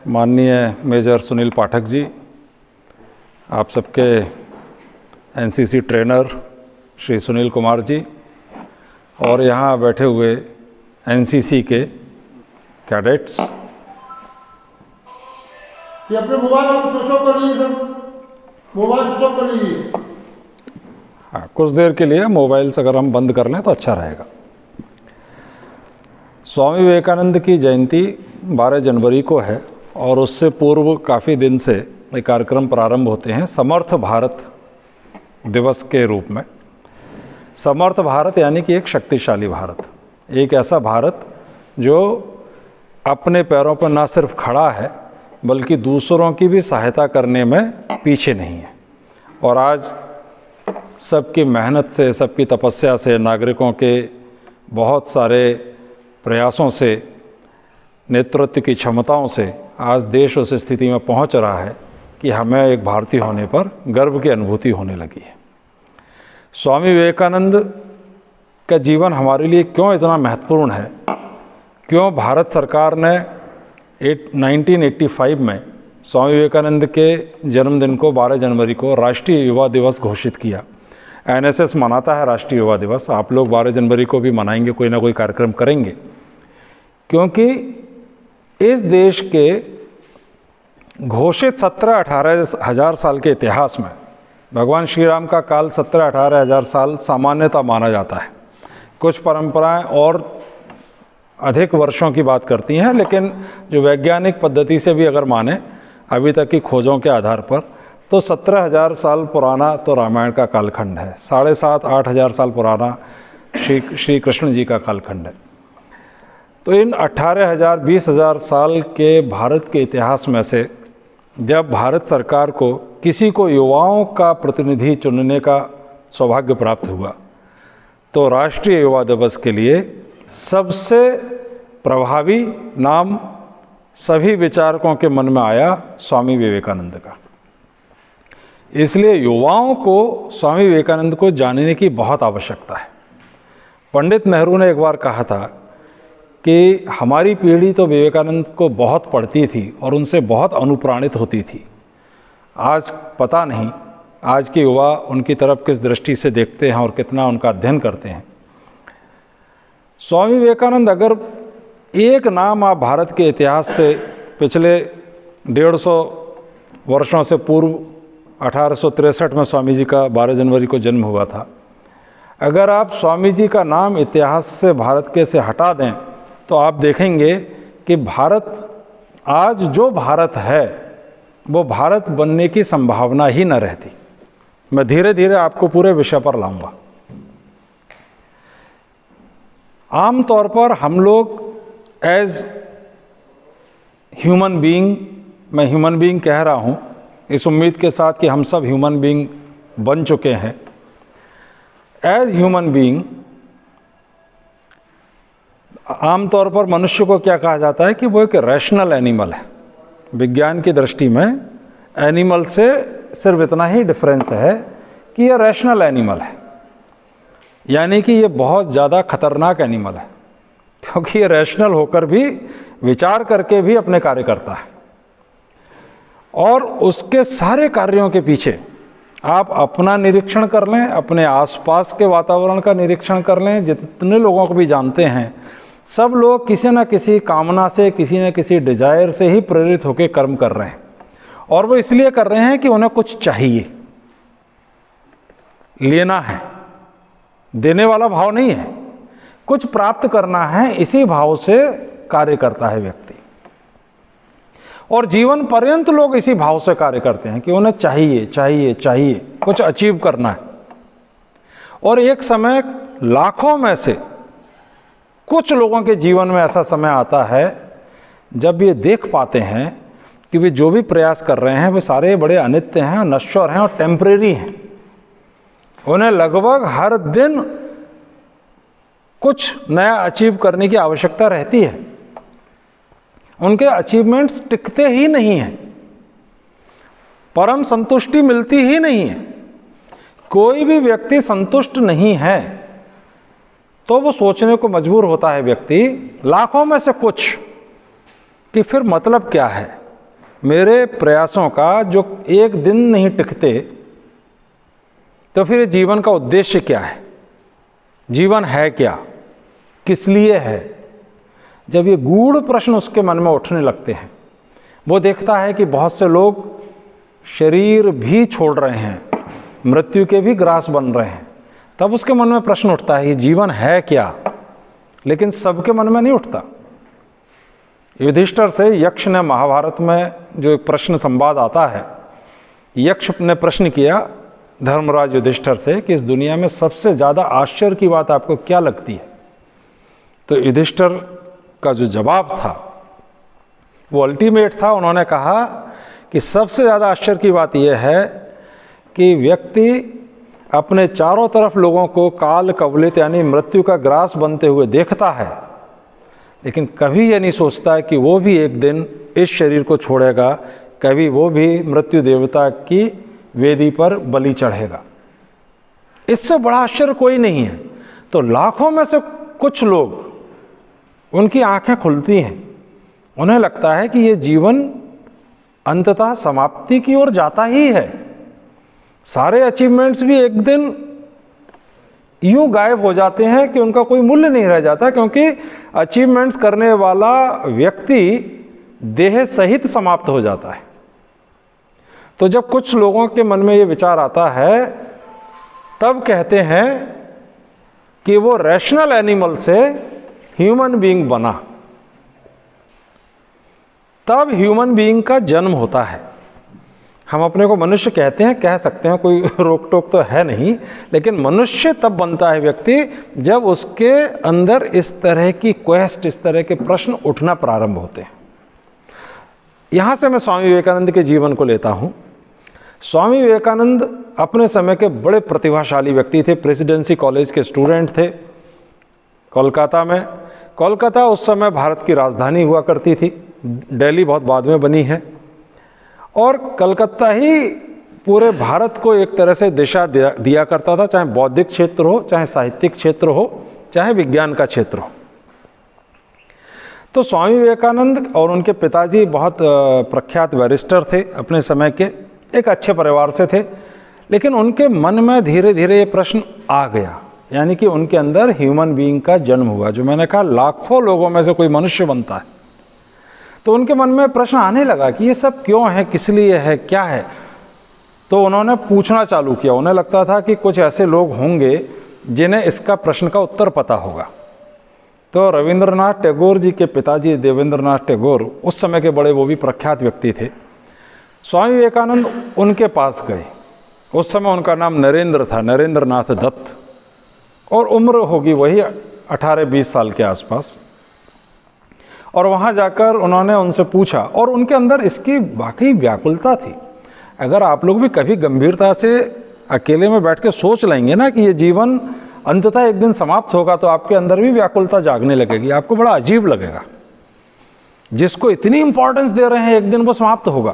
माननीय मेजर सुनील पाठक जी, आप सबके एनसीसी ट्रेनर श्री सुनील कुमार जी और यहाँ बैठे हुए एनसीसी के कैडेट्स। अपने मोबाइल स्विच ऑफ कर लीजिए सर, मोबाइल स्विच ऑफ कर लीजिए। हाँ, कुछ देर के लिए मोबाइल्स अगर हम बंद कर लें तो अच्छा रहेगा। स्वामी विवेकानंद की जयंती 12 जनवरी को है और उससे पूर्व काफ़ी दिन से ये कार्यक्रम प्रारंभ होते हैं समर्थ भारत दिवस के रूप में। समर्थ भारत यानी कि एक शक्तिशाली भारत, एक ऐसा भारत जो अपने पैरों पर ना सिर्फ खड़ा है बल्कि दूसरों की भी सहायता करने में पीछे नहीं है। और आज सबकी मेहनत से, सबकी तपस्या से, नागरिकों के बहुत सारे प्रयासों से, नेतृत्व की क्षमताओं से आज देश उस स्थिति में पहुंच रहा है कि हमें एक भारतीय होने पर गर्व की अनुभूति होने लगी है। स्वामी विवेकानंद का जीवन हमारे लिए क्यों इतना महत्वपूर्ण है, क्यों भारत सरकार ने 1985 में स्वामी विवेकानंद के जन्मदिन को 12 जनवरी को राष्ट्रीय युवा दिवस घोषित किया। एनएसएस मनाता है राष्ट्रीय युवा दिवस, आप लोग 12 जनवरी को भी मनाएंगे, कोई ना कोई कार्यक्रम करेंगे, क्योंकि इस देश के घोषित 17-18 हज़ार साल के इतिहास में भगवान श्री राम का काल 17-18 हज़ार साल सामान्यतः माना जाता है। कुछ परंपराएं और अधिक वर्षों की बात करती हैं, लेकिन जो वैज्ञानिक पद्धति से भी अगर माने अभी तक की खोजों के आधार पर तो 17,000 साल पुराना तो रामायण का कालखंड है, 7,500-8 हज़ार साल पुराना श्री कृष्ण जी का कालखंड है। तो इन 18,000 20,000 साल के भारत के इतिहास में से जब भारत सरकार को किसी को युवाओं का प्रतिनिधि चुनने का सौभाग्य प्राप्त हुआ तो राष्ट्रीय युवा दिवस के लिए सबसे प्रभावी नाम सभी विचारकों के मन में आया स्वामी विवेकानंद का। इसलिए युवाओं को स्वामी विवेकानंद को जानने की बहुत आवश्यकता है। पंडित नेहरू ने एक बार कहा था कि हमारी पीढ़ी तो विवेकानंद को बहुत पढ़ती थी और उनसे बहुत अनुप्राणित होती थी। आज पता नहीं आज के युवा उनकी तरफ किस दृष्टि से देखते हैं और कितना उनका अध्ययन करते हैं। स्वामी विवेकानंद, अगर एक नाम आप भारत के इतिहास से पिछले 150 वर्षों से पूर्व 1863 में स्वामी जी का 12 जनवरी को जन्म हुआ था, अगर आप स्वामी जी का नाम इतिहास से भारत के से हटा दें तो आप देखेंगे कि भारत आज जो भारत है वो भारत बनने की संभावना ही न रहती। मैं धीरे धीरे आपको पूरे विषय पर लाऊंगा। आमतौर पर हम लोग एज ह्यूमन बीइंग, मैं ह्यूमन बीइंग कह रहा हूँ इस उम्मीद के साथ कि हम सब ह्यूमन बीइंग बन चुके हैं। एज ह्यूमन बीइंग आमतौर पर मनुष्य को क्या कहा जाता है कि वो एक रैशनल एनिमल है। विज्ञान की दृष्टि में एनिमल से सिर्फ इतना ही डिफरेंस है कि ये रैशनल एनिमल है, यानी कि ये बहुत ज़्यादा खतरनाक एनिमल है, क्योंकि ये रैशनल होकर भी विचार करके भी अपने कार्य करता है। और उसके सारे कार्यों के पीछे आप अपना निरीक्षण कर लें, अपने आसपास के वातावरण का निरीक्षण कर लें, जितने लोगों को भी जानते हैं सब लोग किसी न किसी कामना से, किसी न किसी डिजायर से ही प्रेरित होकर कर्म कर रहे हैं। और वो इसलिए कर रहे हैं कि उन्हें कुछ चाहिए, लेना है, देने वाला भाव नहीं है, कुछ प्राप्त करना है, इसी भाव से कार्य करता है व्यक्ति। और जीवन पर्यंत लोग इसी भाव से कार्य करते हैं कि उन्हें चाहिए चाहिए चाहिए, कुछ अचीव करना है। और एक समय लाखों में से कुछ लोगों के जीवन में ऐसा समय आता है जब ये देख पाते हैं कि वे जो भी प्रयास कर रहे हैं वे सारे बड़े अनित्य हैं, नश्वर हैं और टेम्परेरी हैं। उन्हें लगभग हर दिन कुछ नया अचीव करने की आवश्यकता रहती है। उनके अचीवमेंट्स टिकते ही नहीं हैं, परम संतुष्टि मिलती ही नहीं है। कोई भी व्यक्ति संतुष्ट नहीं है तो वो सोचने को मजबूर होता है व्यक्ति लाखों में से कुछ कि फिर मतलब क्या है मेरे प्रयासों का जो एक दिन नहीं टिकते, तो फिर जीवन का उद्देश्य क्या है, जीवन है क्या, किस लिए है। जब ये गूढ़ प्रश्न उसके मन में उठने लगते हैं, वो देखता है कि बहुत से लोग शरीर भी छोड़ रहे हैं, मृत्यु के भी ग्रास बन रहे हैं, तब उसके मन में प्रश्न उठता है ये जीवन है क्या। लेकिन सबके मन में नहीं उठता। युधिष्ठिर से यक्ष ने महाभारत में जो एक प्रश्न संवाद आता है, यक्ष ने प्रश्न किया धर्मराज युधिष्ठिर से कि इस दुनिया में सबसे ज़्यादा आश्चर्य की बात आपको क्या लगती है। तो युधिष्ठिर का जो जवाब था वो अल्टीमेट था। उन्होंने कहा कि सबसे ज़्यादा आश्चर्य की बात यह है कि व्यक्ति अपने चारों तरफ लोगों को काल कवलित यानी मृत्यु का ग्रास बनते हुए देखता है, लेकिन कभी ये नहीं सोचता है कि वो भी एक दिन इस शरीर को छोड़ेगा, कभी वो भी मृत्यु देवता की वेदी पर बलि चढ़ेगा। इससे बड़ा आश्चर्य कोई नहीं है। तो लाखों में से कुछ लोग, उनकी आंखें खुलती हैं, उन्हें लगता है कि ये जीवन अंततः समाप्ति की ओर जाता ही है। सारे अचीवमेंट्स भी एक दिन यूं गायब हो जाते हैं कि उनका कोई मूल्य नहीं रह जाता, क्योंकि अचीवमेंट्स करने वाला व्यक्ति देह सहित समाप्त हो जाता है। तो जब कुछ लोगों के मन में ये विचार आता है, तब कहते हैं कि वो रैशनल एनिमल से ह्यूमन बीइंग बना, तब ह्यूमन बीइंग का जन्म होता है। हम अपने को मनुष्य कहते हैं, कह सकते हैं, कोई रोक टोक तो है नहीं, लेकिन मनुष्य तब बनता है व्यक्ति जब उसके अंदर इस तरह की क्वेस्ट, इस तरह के प्रश्न उठना प्रारंभ होते हैं। यहाँ से मैं स्वामी विवेकानंद के जीवन को लेता हूँ। स्वामी विवेकानंद अपने समय के बड़े प्रतिभाशाली व्यक्ति थे। प्रेसिडेंसी कॉलेज के स्टूडेंट थे कोलकाता में। कोलकाता उस समय भारत की राजधानी हुआ करती थी, दिल्ली बहुत बाद में बनी है, और कलकत्ता ही पूरे भारत को एक तरह से दिशा दिया करता था, चाहे बौद्धिक क्षेत्र हो, चाहे साहित्यिक क्षेत्र हो, चाहे विज्ञान का क्षेत्र हो। तो स्वामी विवेकानंद और उनके पिताजी बहुत प्रख्यात बैरिस्टर थे, अपने समय के एक अच्छे परिवार से थे, लेकिन उनके मन में धीरे धीरे ये प्रश्न आ गया, यानी कि उनके अंदर ह्यूमन बीइंग का जन्म हुआ। जो मैंने कहा, लाखों लोगों में से कोई मनुष्य बनता है। तो उनके मन में प्रश्न आने लगा कि ये सब क्यों है, किस लिए है, क्या है। तो उन्होंने पूछना चालू किया। उन्हें लगता था कि कुछ ऐसे लोग होंगे जिन्हें इसका प्रश्न का उत्तर पता होगा। तो रविंद्रनाथ टैगोर जी के पिताजी देवेंद्रनाथ टैगोर, उस समय के बड़े वो भी प्रख्यात व्यक्ति थे, स्वामी विवेकानंद उनके पास गए। उस समय उनका नाम नरेंद्र था, नरेंद्रनाथ दत्त, और उम्र होगी वही 18-20 साल के आसपास। और वहाँ जाकर उन्होंने उनसे पूछा, और उनके अंदर इसकी वाकई व्याकुलता थी। अगर आप लोग भी कभी गंभीरता से अकेले में बैठ के सोच लेंगे ना कि ये जीवन अंततः एक दिन समाप्त होगा, तो आपके अंदर भी व्याकुलता जागने लगेगी। आपको बड़ा अजीब लगेगा, जिसको इतनी इंपॉर्टेंस दे रहे हैं एक दिन वो समाप्त होगा।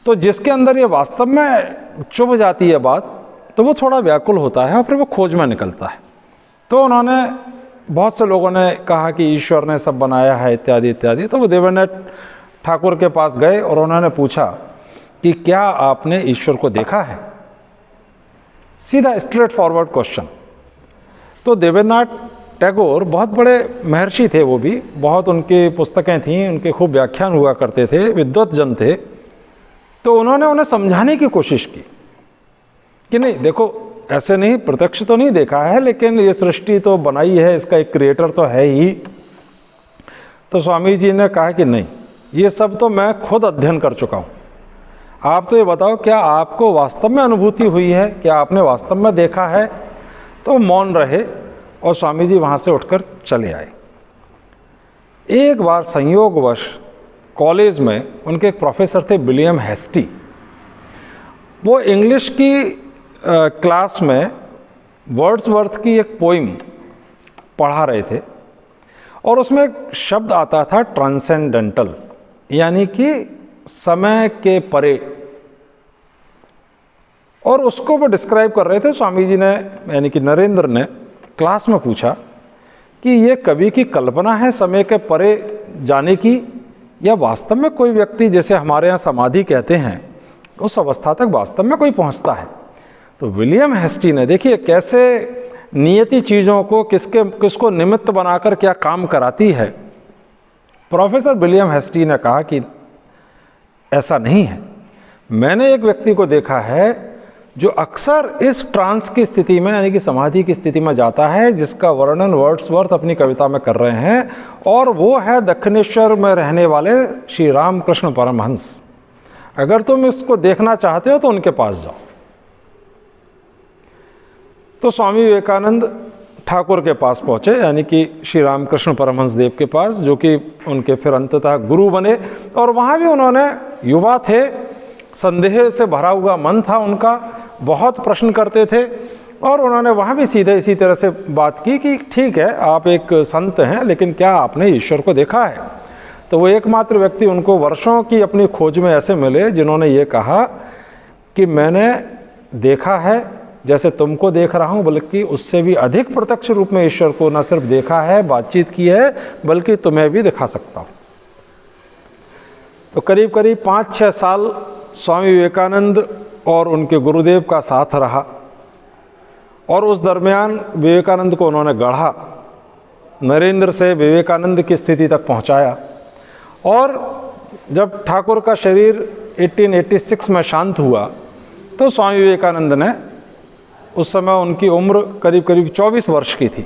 तो जिसके अंदर ये वास्तव में चुभ जाती है बात, तो वो थोड़ा व्याकुल होता है और फिर वो खोज में निकलता है। तो उन्होंने, बहुत से लोगों ने कहा कि ईश्वर ने सब बनाया है इत्यादि इत्यादि। तो वो देवेंद्र ठाकुर के पास गए और उन्होंने पूछा कि क्या आपने ईश्वर को देखा है? सीधा स्ट्रेट फॉरवर्ड क्वेश्चन। तो देवेंद्रनाथ टैगोर बहुत बड़े महर्षि थे, वो भी बहुत, उनकी पुस्तकें थीं, उनके खूब व्याख्यान हुआ करते थे, विद्वत जन थे। तो उन्होंने उन्हें समझाने की कोशिश की कि नहीं देखो, ऐसे नहीं, प्रत्यक्ष तो नहीं देखा है, लेकिन ये सृष्टि तो बनाई है, इसका एक क्रिएटर तो है ही। तो स्वामी जी ने कहा कि नहीं, ये सब तो मैं खुद अध्ययन कर चुका हूँ, आप तो ये बताओ क्या आपको वास्तव में अनुभूति हुई है, क्या आपने वास्तव में देखा है? तो मौन रहे और स्वामी जी वहाँ से उठकर चले आए। एक बार संयोगवश कॉलेज में उनके एक प्रोफेसर थे विलियम हेस्टी, वो इंग्लिश की क्लास में वर्ड्सवर्थ की एक पोइम पढ़ा रहे थे, और उसमें एक शब्द आता था ट्रांसेंडेंटल, यानी कि समय के परे, और उसको वो डिस्क्राइब कर रहे थे। स्वामी जी ने, यानी कि नरेंद्र ने, क्लास में पूछा कि ये कवि की कल्पना है समय के परे जाने की, या वास्तव में कोई व्यक्ति, जैसे हमारे यहाँ समाधि कहते हैं, उस अवस्था तक वास्तव में कोई पहुँचता है? तो विलियम हेस्टी ने, देखिए कैसे नियति चीज़ों को किसको निमित्त बनाकर क्या काम कराती है। प्रोफेसर विलियम हेस्टी ने कहा कि ऐसा नहीं है। मैंने एक व्यक्ति को देखा है जो अक्सर इस ट्रांस की स्थिति में, यानी कि समाधि की स्थिति में जाता है, जिसका वर्णन वर्ड्सवर्थ अपनी कविता में कर रहे हैं, और वो है दक्षिणेश्वर में रहने वाले श्री रामकृष्ण परमहंस। अगर तुम इसको देखना चाहते हो तो उनके पास जाओ। तो स्वामी विवेकानंद ठाकुर के पास पहुँचे, यानी कि श्री रामकृष्ण परमहंस देव के पास, जो कि उनके फिर अंततः गुरु बने। और वहाँ भी उन्होंने, युवा थे, संदेह से भरा हुआ मन था उनका, बहुत प्रश्न करते थे, और उन्होंने वहाँ भी सीधे इसी तरह से बात की कि ठीक है, आप एक संत हैं, लेकिन क्या आपने ईश्वर को देखा है? तो वो एकमात्र व्यक्ति उनको वर्षों की अपनी खोज में ऐसे मिले जिन्होंने ये कहा कि मैंने देखा है, जैसे तुमको देख रहा हूँ, बल्कि उससे भी अधिक प्रत्यक्ष रूप में ईश्वर को न सिर्फ देखा है, बातचीत की है, बल्कि तुम्हें भी दिखा सकता हूँ। तो करीब करीब 5-6 साल स्वामी विवेकानंद और उनके गुरुदेव का साथ रहा, और उस दरमियान विवेकानंद को उन्होंने गढ़ा, नरेंद्र से विवेकानंद की स्थिति तक पहुंचाया। और जब ठाकुर का शरीर 1886 में शांत हुआ, तो स्वामी विवेकानंद ने, उस समय उनकी उम्र करीब करीब 24 वर्ष की थी,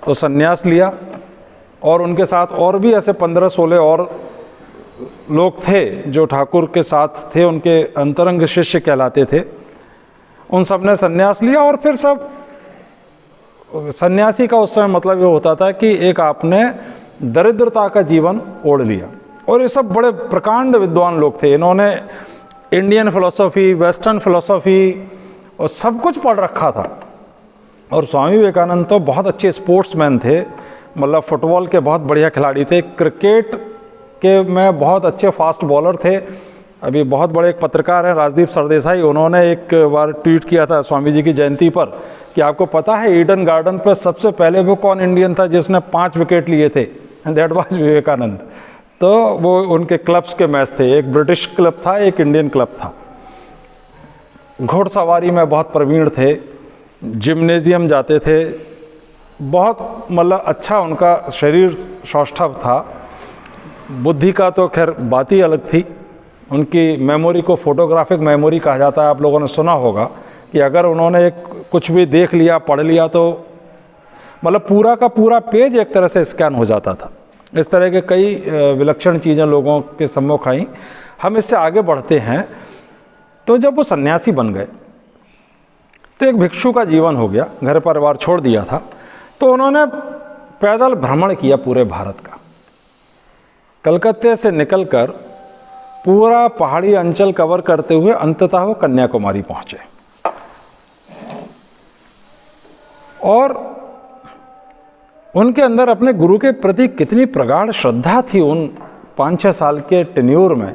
तो संन्यास लिया। और उनके साथ और भी ऐसे 15-16 और लोग थे जो ठाकुर के साथ थे, उनके अंतरंग शिष्य कहलाते थे। उन सब ने संन्यास लिया, और फिर सब, सन्यासी का उस समय मतलब ये होता था कि एक आपने दरिद्रता का जीवन ओढ़ लिया। और ये सब बड़े प्रकांड विद्वान लोग थे, इन्होंने इंडियन फिलॉसफी, वेस्टर्न फिलॉसफी और सब कुछ पढ़ रखा था। और स्वामी विवेकानंद तो बहुत अच्छे स्पोर्ट्समैन थे, मतलब फुटबॉल के बहुत बढ़िया खिलाड़ी थे, क्रिकेट के में बहुत अच्छे फास्ट बॉलर थे। अभी बहुत बड़े एक पत्रकार हैं राजदीप सरदेसाई, उन्होंने एक बार ट्वीट किया था स्वामी जी की जयंती पर कि आपको पता है ईडन गार्डन पर सबसे पहले वो कौन इंडियन था जिसने 5 विकेट लिए थे? And that was Vivekananda. तो वो उनके क्लब्स के मैच थे, एक ब्रिटिश क्लब था, एक इंडियन क्लब था। घोड़सवारी में बहुत प्रवीण थे, जिम्नेजियम जाते थे, बहुत मतलब अच्छा उनका शरीर सौष्ठव था। बुद्धि का तो खैर बात ही अलग थी। उनकी मेमोरी को फोटोग्राफिक मेमोरी कहा जाता है, आप लोगों ने सुना होगा कि अगर उन्होंने कुछ भी देख लिया, पढ़ लिया, तो मतलब पूरा का पूरा पेज एक तरह से स्कैन हो जाता था। इस तरह के कई विलक्षण चीज़ें लोगों के सम्मुख आई। हम इससे आगे बढ़ते हैं। तो जब वो सन्यासी बन गए तो एक भिक्षु का जीवन हो गया, घर परिवार छोड़ दिया था, तो उन्होंने पैदल भ्रमण किया पूरे भारत का। कलकत्ते से निकलकर पूरा पहाड़ी अंचल कवर करते हुए अंततः वो कन्याकुमारी पहुंचे। और उनके अंदर अपने गुरु के प्रति कितनी प्रगाढ़ श्रद्धा थी उन 5-6 साल के टेन्योर में,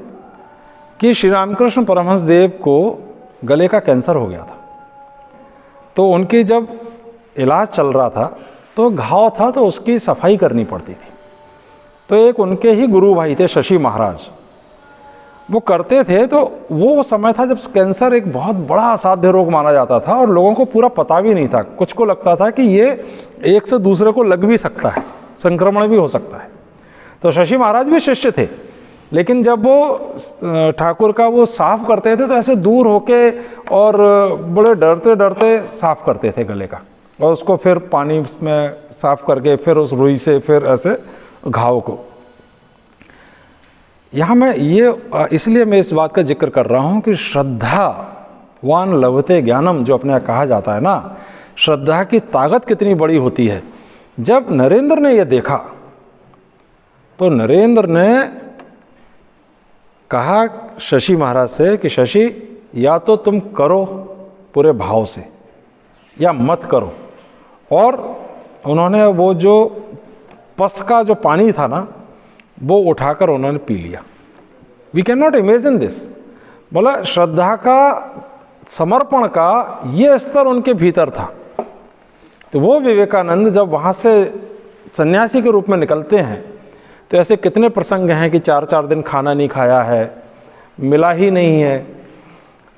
कि श्री रामकृष्ण परमहंस देव को गले का कैंसर हो गया था। तो उनकी जब इलाज चल रहा था तो घाव था, तो उसकी सफाई करनी पड़ती थी। तो एक उनके ही गुरु भाई थे शशि महाराज, वो करते थे। तो वो समय था जब कैंसर एक बहुत बड़ा असाध्य रोग माना जाता था, और लोगों को पूरा पता भी नहीं था। कुछ को लगता था कि ये एक से दूसरे को लग भी सकता है, संक्रमण भी हो सकता है। तो शशि महाराज भी शिष्य थे, लेकिन जब वो ठाकुर का वो साफ करते थे तो ऐसे दूर होके और बड़े डरते डरते साफ करते थे गले का, और उसको फिर पानी में साफ करके फिर उस रुई से फिर ऐसे घाव को। यहाँ मैं ये इसलिए मैं इस बात का जिक्र कर रहा हूँ कि श्रद्धावान लभते ज्ञानम जो अपने कहा जाता है ना, श्रद्धा की ताकत कितनी बड़ी होती है। जब नरेंद्र ने यह देखा तो नरेंद्र ने कहा शशि महाराज से कि शशि, या तो तुम करो पूरे भाव से या मत करो। और उन्होंने वो जो पस का जो पानी था ना, वो उठाकर उन्होंने पी लिया। We can not imagine this. बोला श्रद्धा का, समर्पण का ये स्तर उनके भीतर था। तो वो विवेकानंद जब वहाँ से सन्यासी के रूप में निकलते हैं तो ऐसे कितने प्रसंग हैं कि 4-4 दिन खाना नहीं खाया है, मिला ही नहीं है,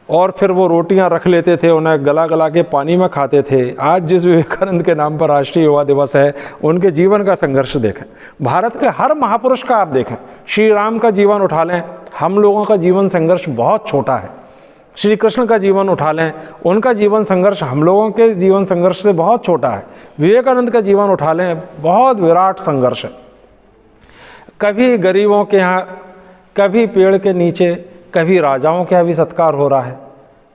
और फिर वो रोटियां रख लेते थे, उन्हें गला गला के पानी में खाते थे। आज जिस विवेकानंद के नाम पर राष्ट्रीय युवा दिवस है, उनके जीवन का संघर्ष देखें। भारत के हर महापुरुष का आप देखें, श्री राम का जीवन उठा लें, हम लोगों का जीवन संघर्ष बहुत छोटा है। श्री कृष्ण का जीवन उठा लें, उनका जीवन संघर्ष हम लोगों के जीवन संघर्ष से बहुत छोटा है। विवेकानंद का जीवन उठा लें, बहुत विराट संघर्ष है। कभी गरीबों के यहाँ, कभी पेड़ के नीचे, कभी राजाओं के यहाँ भी सत्कार हो रहा है।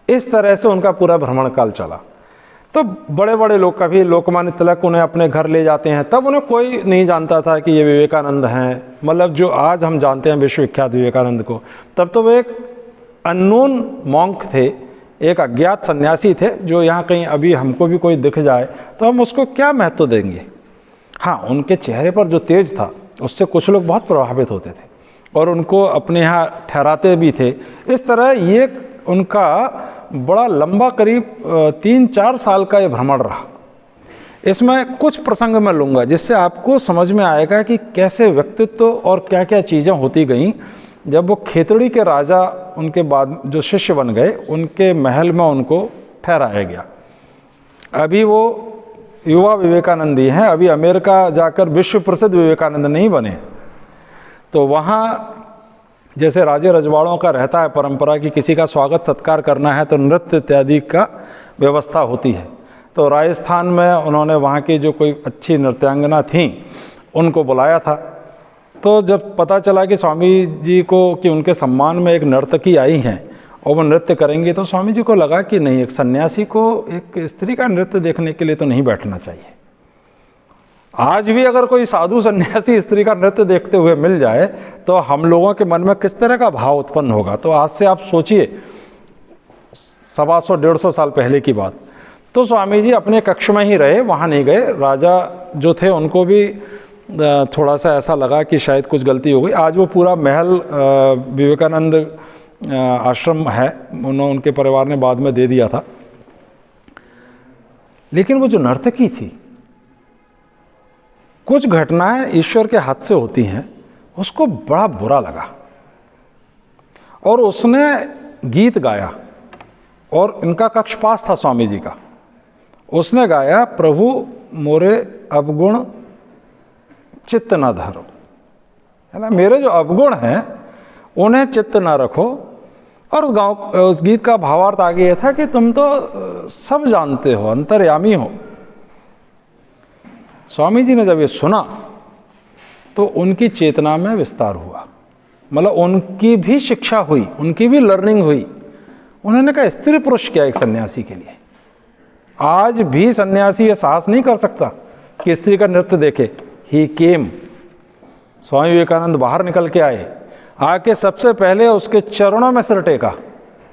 इस तरह से उनका पूरा भ्रमण काल चला। तो बड़े बड़े लोग, कभी लोकमान्य तिलक उन्हें अपने घर ले जाते हैं, तब उन्हें कोई नहीं जानता था कि ये विवेकानंद हैं, मतलब जो आज हम जानते हैं विश्वविख्यात विवेकानंद को। तब तो वे एक अननोन मॉन्क थे, एक अज्ञात सन्यासी थे, जो यहाँ कहीं अभी हमको भी कोई दिख जाए तो हम उसको क्या महत्व देंगे। हाँ, उनके चेहरे पर जो तेज था उससे कुछ लोग बहुत प्रभावित होते थे और उनको अपने यहाँ ठहराते भी थे। इस तरह ये उनका बड़ा लंबा, करीब 3-4 साल का ये भ्रमण रहा। इसमें कुछ प्रसंग मैं लूँगा जिससे आपको समझ में आएगा कि कैसे व्यक्तित्व और क्या क्या चीज़ें होती गईं जब वो खेतड़ी के राजा, उनके बाद जो शिष्य बन गए, उनके महल में उनको ठहराया गया। अभी वो युवा विवेकानंद ही हैं, अभी अमेरिका जाकर विश्व प्रसिद्ध विवेकानंद नहीं बने। तो वहाँ जैसे राजे रजवाड़ों का रहता है परंपरा कि किसी का स्वागत सत्कार करना है तो नृत्य इत्यादि का व्यवस्था होती है। तो राजस्थान में उन्होंने वहाँ की जो कोई अच्छी नृत्यांगना थीं उनको बुलाया था। तो जब पता चला कि स्वामी जी को, कि उनके सम्मान में एक नर्तकी आई हैं और वो नृत्य करेंगे, तो स्वामी जी को लगा कि नहीं, एक सन्यासी को एक स्त्री का नृत्य देखने के लिए तो नहीं बैठना चाहिए। आज भी अगर कोई साधु सन्यासी स्त्री का नृत्य देखते हुए मिल जाए तो हम लोगों के मन में किस तरह का भाव उत्पन्न होगा। तो आज से आप सोचिए 125-150 साल पहले की बात। तो स्वामी जी अपने कक्ष में ही रहे, वहाँ नहीं गए। राजा जो थे उनको भी थोड़ा सा ऐसा लगा कि शायद कुछ गलती हो गई। आज वो पूरा महल विवेकानंद आश्रम है, उनके परिवार ने बाद में दे दिया था। लेकिन वो जो नर्तकी थी, कुछ घटनाएं ईश्वर के हाथ से होती हैं, उसको बड़ा बुरा लगा और उसने गीत गाया। और इनका कक्ष पास था स्वामी जी का। उसने गाया, प्रभु मोरे अवगुण चित्त न धरो, है ना, मेरे जो अवगुण हैं उन्हें चित्त न रखो। और उस गीत का भावार्थ आगे ये था कि तुम तो सब जानते हो, अंतर्यामी हो। स्वामी जी ने जब ये सुना तो उनकी चेतना में विस्तार हुआ, मतलब उनकी भी शिक्षा हुई, उनकी भी लर्निंग हुई। उन्होंने कहा स्त्री पुरुष क्या एक सन्यासी के लिए। आज भी सन्यासी ये साहस नहीं कर सकता कि स्त्री का नृत्य देखे। ही केम, स्वामी विवेकानंद बाहर निकल के आए, आके सबसे पहले उसके चरणों में सिर टेका,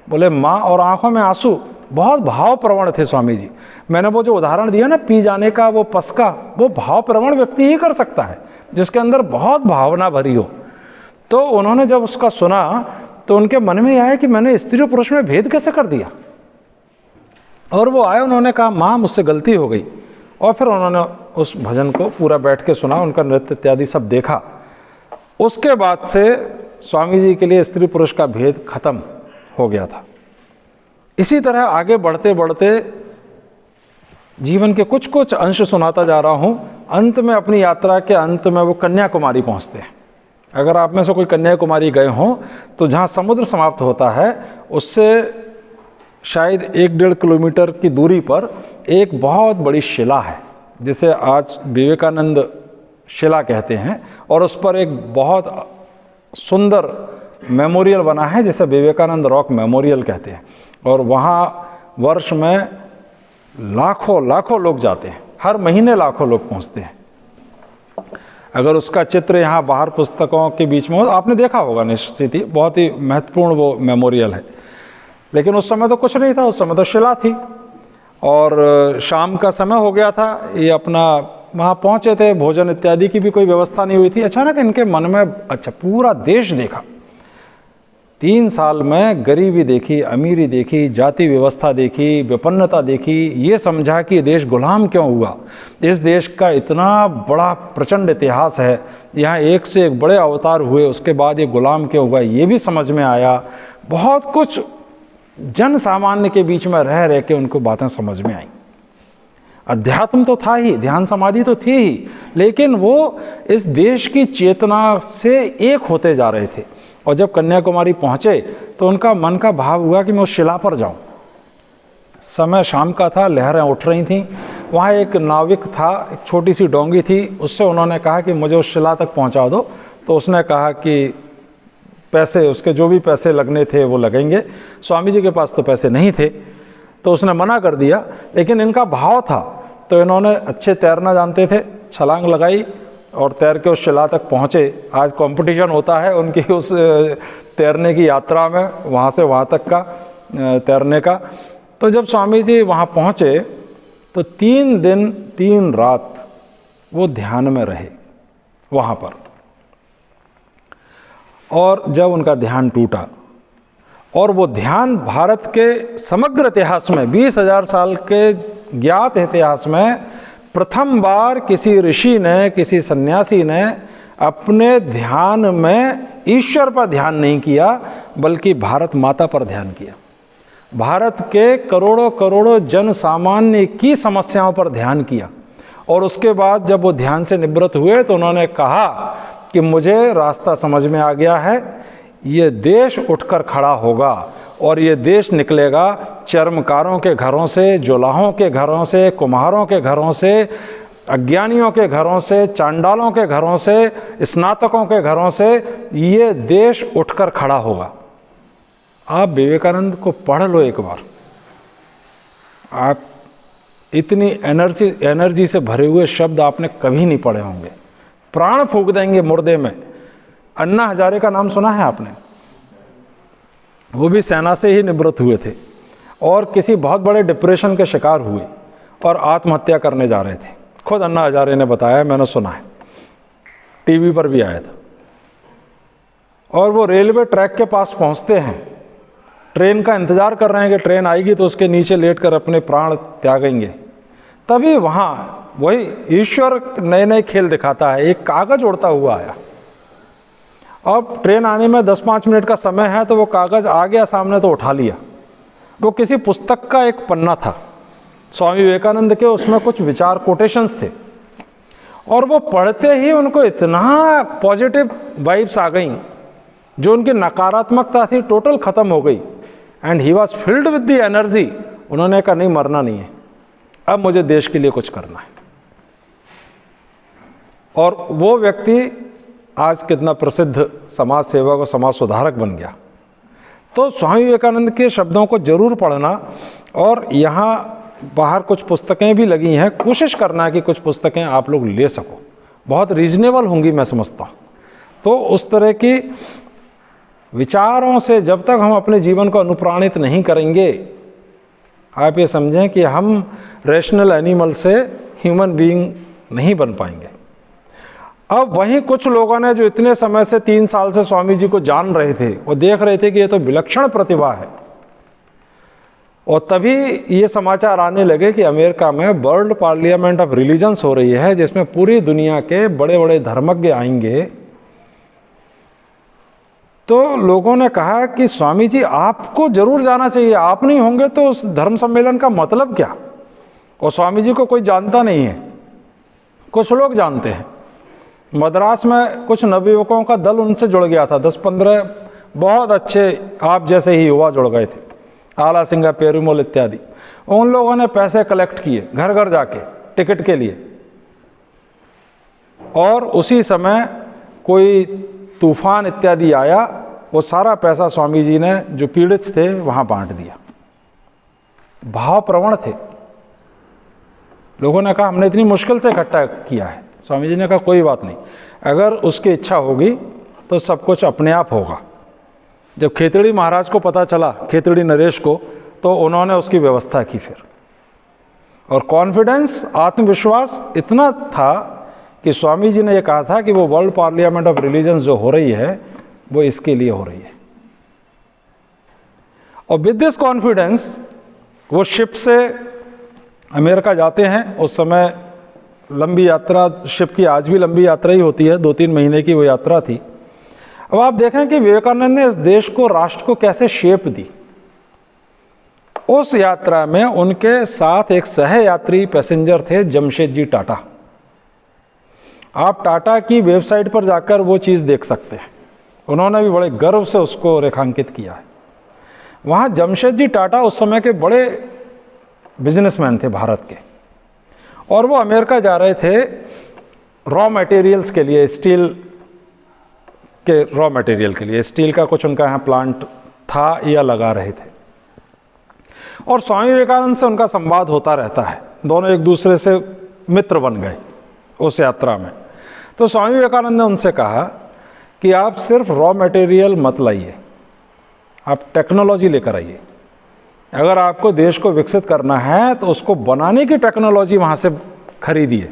बोले माँ, और आंखों में आंसू। बहुत भावप्रवण थे स्वामी जी। मैंने वो जो उदाहरण दिया ना पी जाने का, वो पस का, वो भावप्रवण व्यक्ति ही कर सकता है जिसके अंदर बहुत भावना भरी हो। तो उन्होंने जब उसका सुना तो उनके मन में आया कि मैंने स्त्री और पुरुष में भेद कैसे कर दिया। और वो आए, उन्होंने कहा माँ मुझसे गलती हो गई। और फिर उन्होंने उस भजन को पूरा बैठ के सुना, उनका नृत्य इत्यादि सब देखा। उसके बाद से स्वामी जी के लिए स्त्री पुरुष का भेद खत्म हो गया था। इसी तरह आगे बढ़ते बढ़ते जीवन के कुछ कुछ अंश सुनाता जा रहा हूँ। अंत में, अपनी यात्रा के अंत में वो कन्याकुमारी पहुँचते हैं। अगर आप में से कोई कन्याकुमारी गए हों तो जहाँ समुद्र समाप्त होता है उससे शायद 1-1.5 किलोमीटर की दूरी पर एक बहुत बड़ी शिला है जिसे आज विवेकानंद शिला कहते हैं। और उस पर एक बहुत सुंदर मेमोरियल बना है जिसे विवेकानंद रॉक मेमोरियल कहते हैं। और वहाँ वर्ष में लाखों लाखों लोग जाते हैं, हर महीने लाखों लोग पहुँचते हैं। अगर उसका चित्र यहाँ बाहर पुस्तकों के बीच में हो, आपने देखा होगा निश्चित ही, बहुत ही महत्वपूर्ण वो मेमोरियल है। लेकिन उस समय तो कुछ नहीं था, उस समय तो शिला थी और शाम का समय हो गया था। ये अपना वहाँ पहुँचे थे, भोजन इत्यादि की भी कोई व्यवस्था नहीं हुई थी। अचानक इनके मन में, अच्छा पूरा देश देखा, 3 साल में गरीबी देखी, अमीरी देखी, जाति व्यवस्था देखी, विपन्नता देखी, ये समझा कि ये देश गुलाम क्यों हुआ। इस देश का इतना बड़ा प्रचंड इतिहास है, यहाँ एक से एक बड़े अवतार हुए, उसके बाद ये गुलाम क्यों हुआ ये भी समझ में आया। बहुत कुछ जन सामान्य के बीच में रह रह के उनको बातें समझ में आई। अध्यात्म तो था ही, ध्यान समाधि तो थी ही, लेकिन वो इस देश की चेतना से एक होते जा रहे थे। और जब कन्याकुमारी पहुँचे तो उनका मन का भाव हुआ कि मैं उस शिला पर जाऊँ। समय शाम का था, लहरें उठ रही थीं। वहाँ एक नाविक था, एक छोटी सी डोंगी थी, उससे उन्होंने कहा कि मुझे उस शिला तक पहुँचा दो। तो उसने कहा कि पैसे, उसके जो भी पैसे लगने थे वो लगेंगे। स्वामी जी के पास तो पैसे नहीं थे तो उसने मना कर दिया, लेकिन इनका भाव था तो इन्होंने अच्छे तैरना जानते थे, छलांग लगाई और तैर के उस शिला तक पहुँचे। आज कंपटीशन होता है उनकी उस तैरने की यात्रा में, वहाँ से वहाँ तक का तैरने का। तो जब स्वामी जी वहाँ पहुँचे तो 3 दिन 3 रात वो ध्यान में रहे वहाँ पर। और जब उनका ध्यान टूटा, और वो ध्यान भारत के समग्र इतिहास में 20,000 साल के ज्ञात इतिहास में प्रथम बार किसी ऋषि ने, किसी सन्यासी ने अपने ध्यान में ईश्वर पर ध्यान नहीं किया, बल्कि भारत माता पर ध्यान किया। भारत के करोड़ों करोड़ों जन सामान्य की समस्याओं पर ध्यान किया। और उसके बाद जब वो ध्यान से निवृत्त हुए तो उन्होंने कहा कि मुझे रास्ता समझ में आ गया है, ये देश उठकर खड़ा होगा और ये देश निकलेगा चर्मकारों के घरों से, जुलाहों के घरों से, कुम्हारों के घरों से, अज्ञानियों के घरों से, चांडालों के घरों से, स्नातकों के घरों से। ये देश उठकर खड़ा होगा। आप विवेकानंद को पढ़ लो एक बार, आप इतनी एनर्जी से भरे हुए शब्द आपने कभी नहीं पढ़े होंगे। प्राण फूंक देंगे मुर्दे में। अन्ना हजारे का नाम सुना है आपने? वो भी सेना से ही निवृत्त हुए थे और किसी बहुत बड़े डिप्रेशन के शिकार हुए और आत्महत्या करने जा रहे थे। खुद अन्ना हजारे ने बताया, मैंने सुना है, टीवी पर भी आया था। और वो रेलवे ट्रैक के पास पहुंचते हैं, ट्रेन का इंतजार कर रहे हैं कि ट्रेन आएगी तो उसके नीचे लेटकर अपने प्राण त्यागेंगे। तभी वहाँ वही ईश्वर नए नए खेल दिखाता है। एक कागज उड़ता हुआ आया। अब ट्रेन आने में 10-5 मिनट का समय है तो वो कागज आ गया सामने तो उठा लिया। वो किसी पुस्तक का एक पन्ना था स्वामी विवेकानंद के, उसमें कुछ विचार कोटेशंस थे और वो पढ़ते ही उनको इतना पॉजिटिव वाइब्स आ गई, जो उनकी नकारात्मकता थी टोटल ख़त्म हो गई। And he was filled with the energy. उन्होंने कहा नहीं, मरना नहीं है, अब मुझे देश के लिए कुछ करना है। और वो व्यक्ति आज कितना प्रसिद्ध समाज सेवक और समाज सुधारक बन गया। तो स्वामी विवेकानंद के शब्दों को जरूर पढ़ना। और यहाँ बाहर कुछ पुस्तकें भी लगी हैं, कोशिश करना कि कुछ पुस्तकें आप लोग ले सको, बहुत रीजनेबल होंगी मैं समझता हूँ। तो उस तरह की विचारों से जब तक हम अपने जीवन को अनुप्राणित नहीं करेंगे, आप ये समझें कि हम रैशनल एनिमल से ह्यूमन बीइंग नहीं बन पाएंगे। अब वहीं कुछ लोगों ने जो इतने समय से 3 साल से स्वामी जी को जान रहे थे, वो देख रहे थे कि ये तो विलक्षण प्रतिभा है, और तभी ये समाचार आने लगे कि अमेरिका में वर्ल्ड पार्लियामेंट ऑफ रिलीजन्स हो रही है, जिसमें पूरी दुनिया के बड़े बड़े धर्मज्ञ आएंगे। तो लोगों ने कहा कि स्वामी जी आपको जरूर जाना चाहिए, आप नहीं होंगे तो उस धर्म सम्मेलन का मतलब क्या। और स्वामी जी को कोई जानता नहीं है, कुछ लोग जानते हैं। मद्रास में कुछ नवयुवकों का दल उनसे जुड़ गया था, 10-15 बहुत अच्छे आप जैसे ही युवा जुड़ गए थे, आला सिंगा, पेरूमल इत्यादि। उन लोगों ने पैसे कलेक्ट किए घर घर जाके टिकट के लिए, और उसी समय कोई तूफान इत्यादि आया, वो सारा पैसा स्वामी जी ने जो पीड़ित थे वहाँ बांट दिया। भाव प्रवण थे। लोगों ने कहा हमने इतनी मुश्किल से इकट्ठा किया है। स्वामी जी ने कहा कोई बात नहीं, अगर उसकी इच्छा होगी तो सब कुछ अपने आप होगा। जब खेतड़ी महाराज को पता चला, खेतड़ी नरेश को, तो उन्होंने उसकी व्यवस्था की फिर। और कॉन्फिडेंस, आत्मविश्वास इतना था कि स्वामी जी ने ये कहा था कि वो वर्ल्ड पार्लियामेंट ऑफ रिलीजन्स जो हो रही है वो इसके लिए हो रही है। और विद दिस कॉन्फिडेंस वो शिप से अमेरिका जाते हैं। उस समय लंबी यात्रा शिप की आज भी लंबी यात्रा ही होती है, 2-3 महीने की वो यात्रा थी। अब आप देखें कि विवेकानंद ने इस देश को, राष्ट्र को कैसे शेप दी। उस यात्रा में उनके साथ एक सह यात्री पैसेंजर थे, जमशेद जी टाटा। आप टाटा की वेबसाइट पर जाकर वो चीज़ देख सकते हैं, उन्होंने भी बड़े गर्व से उसको रेखांकित किया है। वहाँ जमशेद जी टाटा उस समय के बड़े बिजनेसमैन थे भारत के, और वो अमेरिका जा रहे थे रॉ मटेरियल्स के लिए, स्टील के रॉ मटेरियल के लिए। स्टील का कुछ उनका यहाँ प्लांट था या लगा रहे थे, और स्वामी विवेकानंद से उनका संवाद होता रहता है, दोनों एक दूसरे से मित्र बन गए उस यात्रा में। तो स्वामी विवेकानंद ने उनसे कहा कि आप सिर्फ रॉ मटेरियल मत लाइए, आप टेक्नोलॉजी लेकर आइए। अगर आपको देश को विकसित करना है तो उसको बनाने की टेक्नोलॉजी वहाँ से खरीदिए।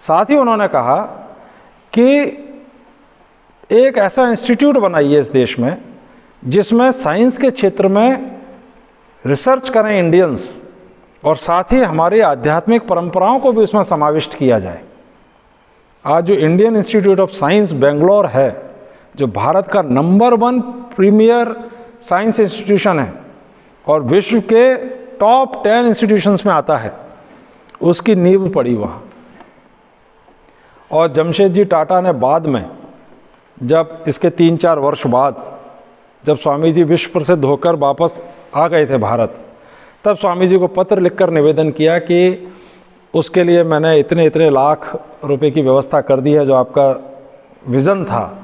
साथ ही उन्होंने कहा कि एक ऐसा इंस्टीट्यूट बनाइए इस देश में जिसमें साइंस के क्षेत्र में रिसर्च करें इंडियंस, और साथ ही हमारी आध्यात्मिक परंपराओं को भी उसमें समाविष्ट किया जाए। आज जो Indian institute of science Bangalore है, जो भारत का नंबर 1 प्रीमियर साइंस इंस्टीट्यूशन है और विश्व के टॉप 10 इंस्टीट्यूशंस में आता है, उसकी नींव पड़ी वहाँ। और जमशेद जी टाटा ने बाद में, जब इसके 3-4 वर्ष बाद, जब स्वामी जी विश्व प्रसिद्ध होकर वापस आ गए थे भारत, तब स्वामी जी को पत्र लिखकर निवेदन किया कि उसके लिए मैंने इतने लाख रुपए की व्यवस्था कर दी है, जो आपका विज़न था,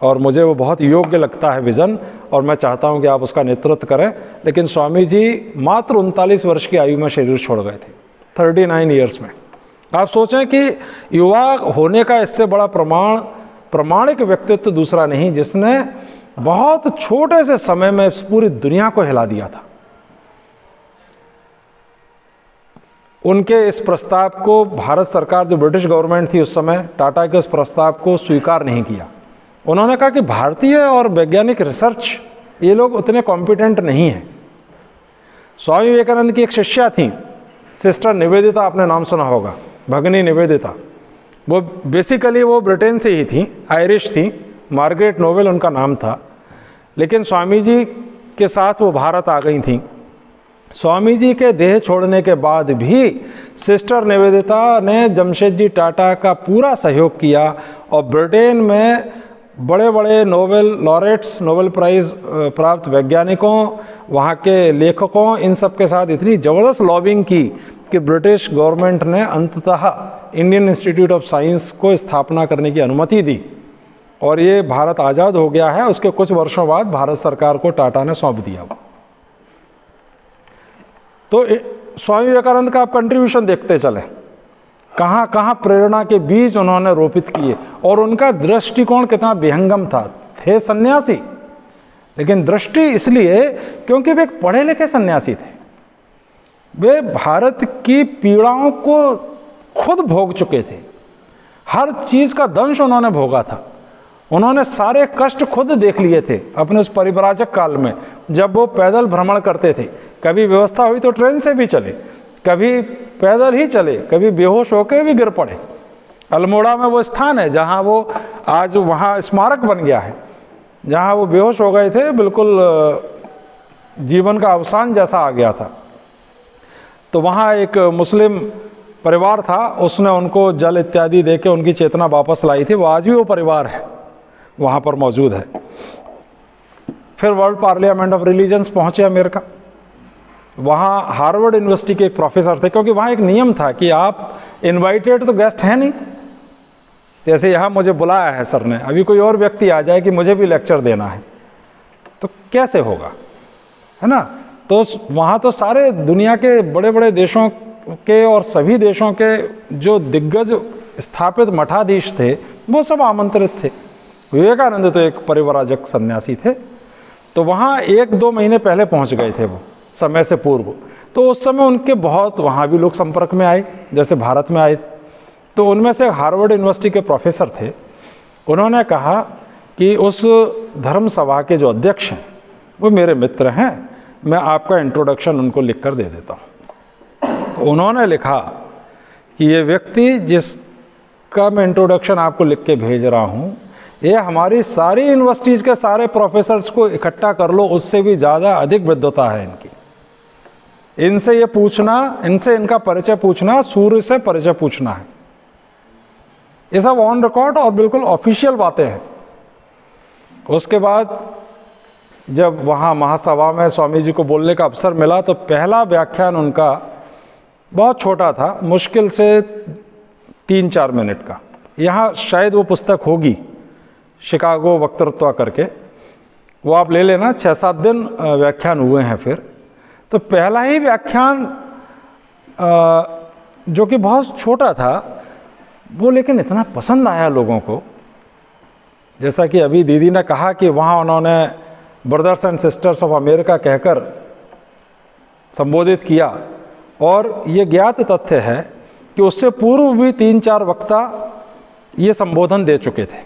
और मुझे वो बहुत योग्य लगता है विज़न, और मैं चाहता हूं कि आप उसका नेतृत्व करें। लेकिन स्वामी जी मात्र 39 वर्ष की आयु में शरीर छोड़ गए थे, 39 ईयर्स में। आप सोचें कि युवा होने का इससे बड़ा प्रामाणिक व्यक्तित्व दूसरा नहीं, जिसने बहुत छोटे से समय में पूरी दुनिया को हिला दिया था। उनके इस प्रस्ताव को भारत सरकार, जो ब्रिटिश गवर्नमेंट थी उस समय, टाटा के उस प्रस्ताव को स्वीकार नहीं किया। उन्होंने कहा कि भारतीय और वैज्ञानिक रिसर्च, ये लोग उतने कॉम्पिटेंट नहीं हैं। स्वामी विवेकानंद की एक शिष्या थी, सिस्टर निवेदिता, आपने नाम सुना होगा, भगनी निवेदिता। वो बेसिकली वो ब्रिटेन से ही थी, आयरिश थी, मार्गरेट नोबेल उनका नाम था, लेकिन स्वामी जी के साथ वो भारत आ गई थी। स्वामी जी के देह छोड़ने के बाद भी सिस्टर निवेदिता ने जमशेद जी टाटा का पूरा सहयोग किया, और ब्रिटेन में बड़े बड़े नोबेल लॉरेट्स, नोबेल प्राइज़ प्राप्त वैज्ञानिकों, वहाँ के लेखकों, इन सब के साथ इतनी ज़बरदस्त लॉबिंग की कि ब्रिटिश गवर्नमेंट ने अंततः इंडियन इंस्टीट्यूट ऑफ साइंस को स्थापना करने की अनुमति दी, और ये भारत आज़ाद हो गया है। उसके कुछ वर्षों बाद भारत सरकार को टाटा ने सौंप दिया। तो स्वामी विवेकानंद का आप कंट्रीब्यूशन देखते चले, कहाँ कहाँ प्रेरणा के बीज उन्होंने रोपित किए, और उनका दृष्टिकोण कितना विहंगम था। थे सन्यासी, लेकिन दृष्टि इसलिए क्योंकि वे एक पढ़े लिखे सन्यासी थे। वे भारत की पीड़ाओं को खुद भोग चुके थे, हर चीज़ का दंश उन्होंने भोगा था। उन्होंने सारे कष्ट खुद देख लिए थे अपने उस परिव्राजक काल में, जब वो पैदल भ्रमण करते थे। कभी व्यवस्था हुई तो ट्रेन से भी चले, कभी पैदल ही चले, कभी बेहोश होकर भी गिर पड़े। अल्मोड़ा में वो स्थान है जहाँ वो आज वहाँ स्मारक बन गया है, जहाँ वो बेहोश हो गए थे, बिल्कुल जीवन का अवसान जैसा आ गया था। तो वहाँ एक मुस्लिम परिवार था, उसने उनको जल इत्यादि दे के उनकी चेतना वापस लाई थी। वो आज भी वो परिवार है, वहाँ पर मौजूद है। फिर वर्ल्ड पार्लियामेंट ऑफ रिलीजन्स पहुँचे अमेरिका। वहाँ हार्वर्ड यूनिवर्सिटी के एक प्रोफेसर थे, क्योंकि वहाँ एक नियम था कि आप इनवाइटेड तो गेस्ट हैं नहीं। जैसे यहाँ मुझे बुलाया है सर ने, अभी कोई और व्यक्ति आ जाए कि मुझे भी लेक्चर देना है, तो कैसे होगा, है ना। तो वहाँ तो सारे दुनिया के बड़े बड़े देशों के और सभी देशों के जो दिग्गज स्थापित मठाधीश थे, वो सब आमंत्रित थे। विवेकानंद तो एक परिव्राजक सन्यासी थे। तो वहाँ 1-2 महीने पहले पहुँच गए थे वो, समय से पूर्व। तो उस समय उनके बहुत वहाँ भी लोग संपर्क में आए, जैसे भारत में आए। तो उनमें से हार्वर्ड यूनिवर्सिटी के प्रोफेसर थे, उन्होंने कहा कि उस धर्म सभा के जो अध्यक्ष हैं वो मेरे मित्र हैं, मैं आपका इंट्रोडक्शन उनको लिख कर दे देता हूँ। तो उन्होंने लिखा कि ये व्यक्ति जिसका मैं इंट्रोडक्शन आपको लिख के भेज रहा हूँ, ये हमारी सारी यूनिवर्सिटीज़ के सारे प्रोफेसर्स को इकट्ठा कर लो, उससे भी ज़्यादा अधिक विद्वता है इनकी। इनसे ये पूछना, इनसे इनका परिचय पूछना, सूर्य से परिचय पूछना है। ये सब ऑन रिकॉर्ड और बिल्कुल ऑफिशियल बातें हैं। उसके बाद जब वहाँ महासभा में स्वामी जी को बोलने का अवसर मिला तो पहला व्याख्यान उनका बहुत छोटा था, मुश्किल से 3-4 मिनट का। यहाँ शायद वो पुस्तक होगी, शिकागो वक्तृत्व करके, वो आप ले लेना। 6-7 दिन व्याख्यान हुए हैं फिर। तो पहला ही व्याख्यान जो कि बहुत छोटा था, वो लेकिन इतना पसंद आया लोगों को। जैसा कि अभी दीदी ने कहा कि वहाँ उन्होंने brothers and sisters of America कहकर संबोधित किया, और ये ज्ञात तथ्य है कि उससे पूर्व भी 3-4 वक्ता ये संबोधन दे चुके थे,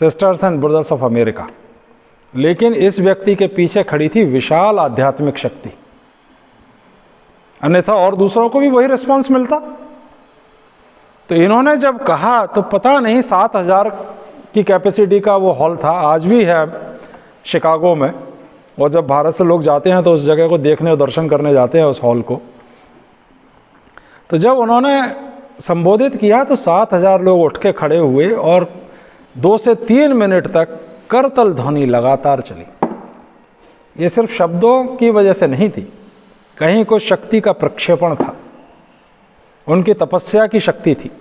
sisters and brothers of America. लेकिन इस व्यक्ति के पीछे खड़ी थी विशाल आध्यात्मिक शक्ति, अन्यथा और दूसरों को भी वही रिस्पांस मिलता। तो इन्होंने जब कहा तो पता नहीं 7,000 की कैपेसिटी का वो हॉल था, आज भी है शिकागो में। और जब भारत से लोग जाते हैं तो उस जगह को देखने और दर्शन करने जाते हैं, उस हॉल को। तो जब उन्होंने संबोधित किया तो 7,000 लोग उठ के खड़े हुए और 2 से 3 मिनट तक करतल ध्वनि लगातार चली। ये सिर्फ शब्दों की वजह से नहीं थी, कहीं कोई शक्ति का प्रक्षेपण था, उनकी तपस्या की शक्ति थी,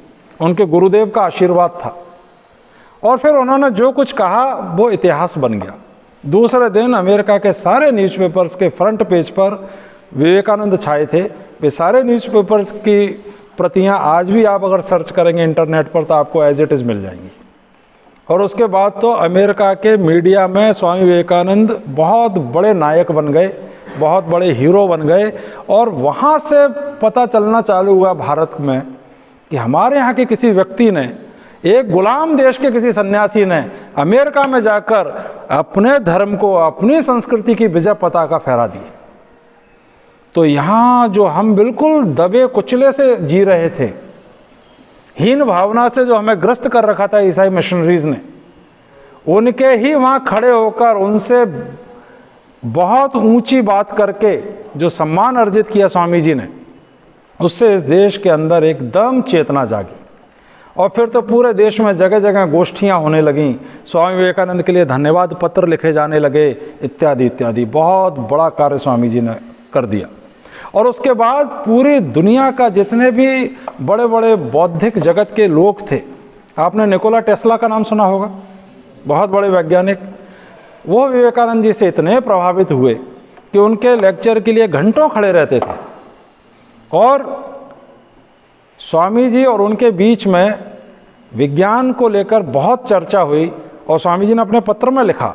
उनके गुरुदेव का आशीर्वाद था। और फिर उन्होंने जो कुछ कहा वो इतिहास बन गया। दूसरे दिन अमेरिका के सारे न्यूज़पेपर्स के फ्रंट पेज पर विवेकानंद छाए थे। वे सारे न्यूज़पेपर्स की प्रतियां आज भी आप अगर सर्च करेंगे इंटरनेट पर तो आपको एज इट इज़ मिल जाएंगी। और उसके बाद तो अमेरिका के मीडिया में स्वामी विवेकानंद बहुत बड़े नायक बन गए, बहुत बड़े हीरो बन गए। और वहाँ से पता चलना चालू हुआ भारत में कि हमारे यहाँ के किसी व्यक्ति ने, एक गुलाम देश के किसी सन्यासी ने अमेरिका में जाकर अपने धर्म को, अपनी संस्कृति की विजय पताका फहरा दी। तो यहाँ जो हम बिल्कुल दबे कुचले से जी रहे थे, हीन भावना से जो हमें ग्रस्त कर रखा था ईसाई मिशनरीज ने, उनके ही वहाँ खड़े होकर उनसे बहुत ऊंची बात करके जो सम्मान अर्जित किया स्वामी जी ने, उससे इस देश के अंदर एकदम चेतना जागी। और फिर तो पूरे देश में जगह जगह गोष्ठियाँ होने लगीं, स्वामी विवेकानंद के लिए धन्यवाद पत्र लिखे जाने लगे, इत्यादि इत्यादि। बहुत बड़ा कार्य स्वामी जी ने कर दिया। और उसके बाद पूरी दुनिया का जितने भी बड़े बड़े बौद्धिक जगत के लोग थे, आपने निकोला टेस्ला का नाम सुना होगा, बहुत बड़े वैज्ञानिक, वो विवेकानंद जी से इतने प्रभावित हुए कि उनके लेक्चर के लिए घंटों खड़े रहते थे। और स्वामी जी और उनके बीच में विज्ञान को लेकर बहुत चर्चा हुई। और स्वामी जी ने अपने पत्र में लिखा,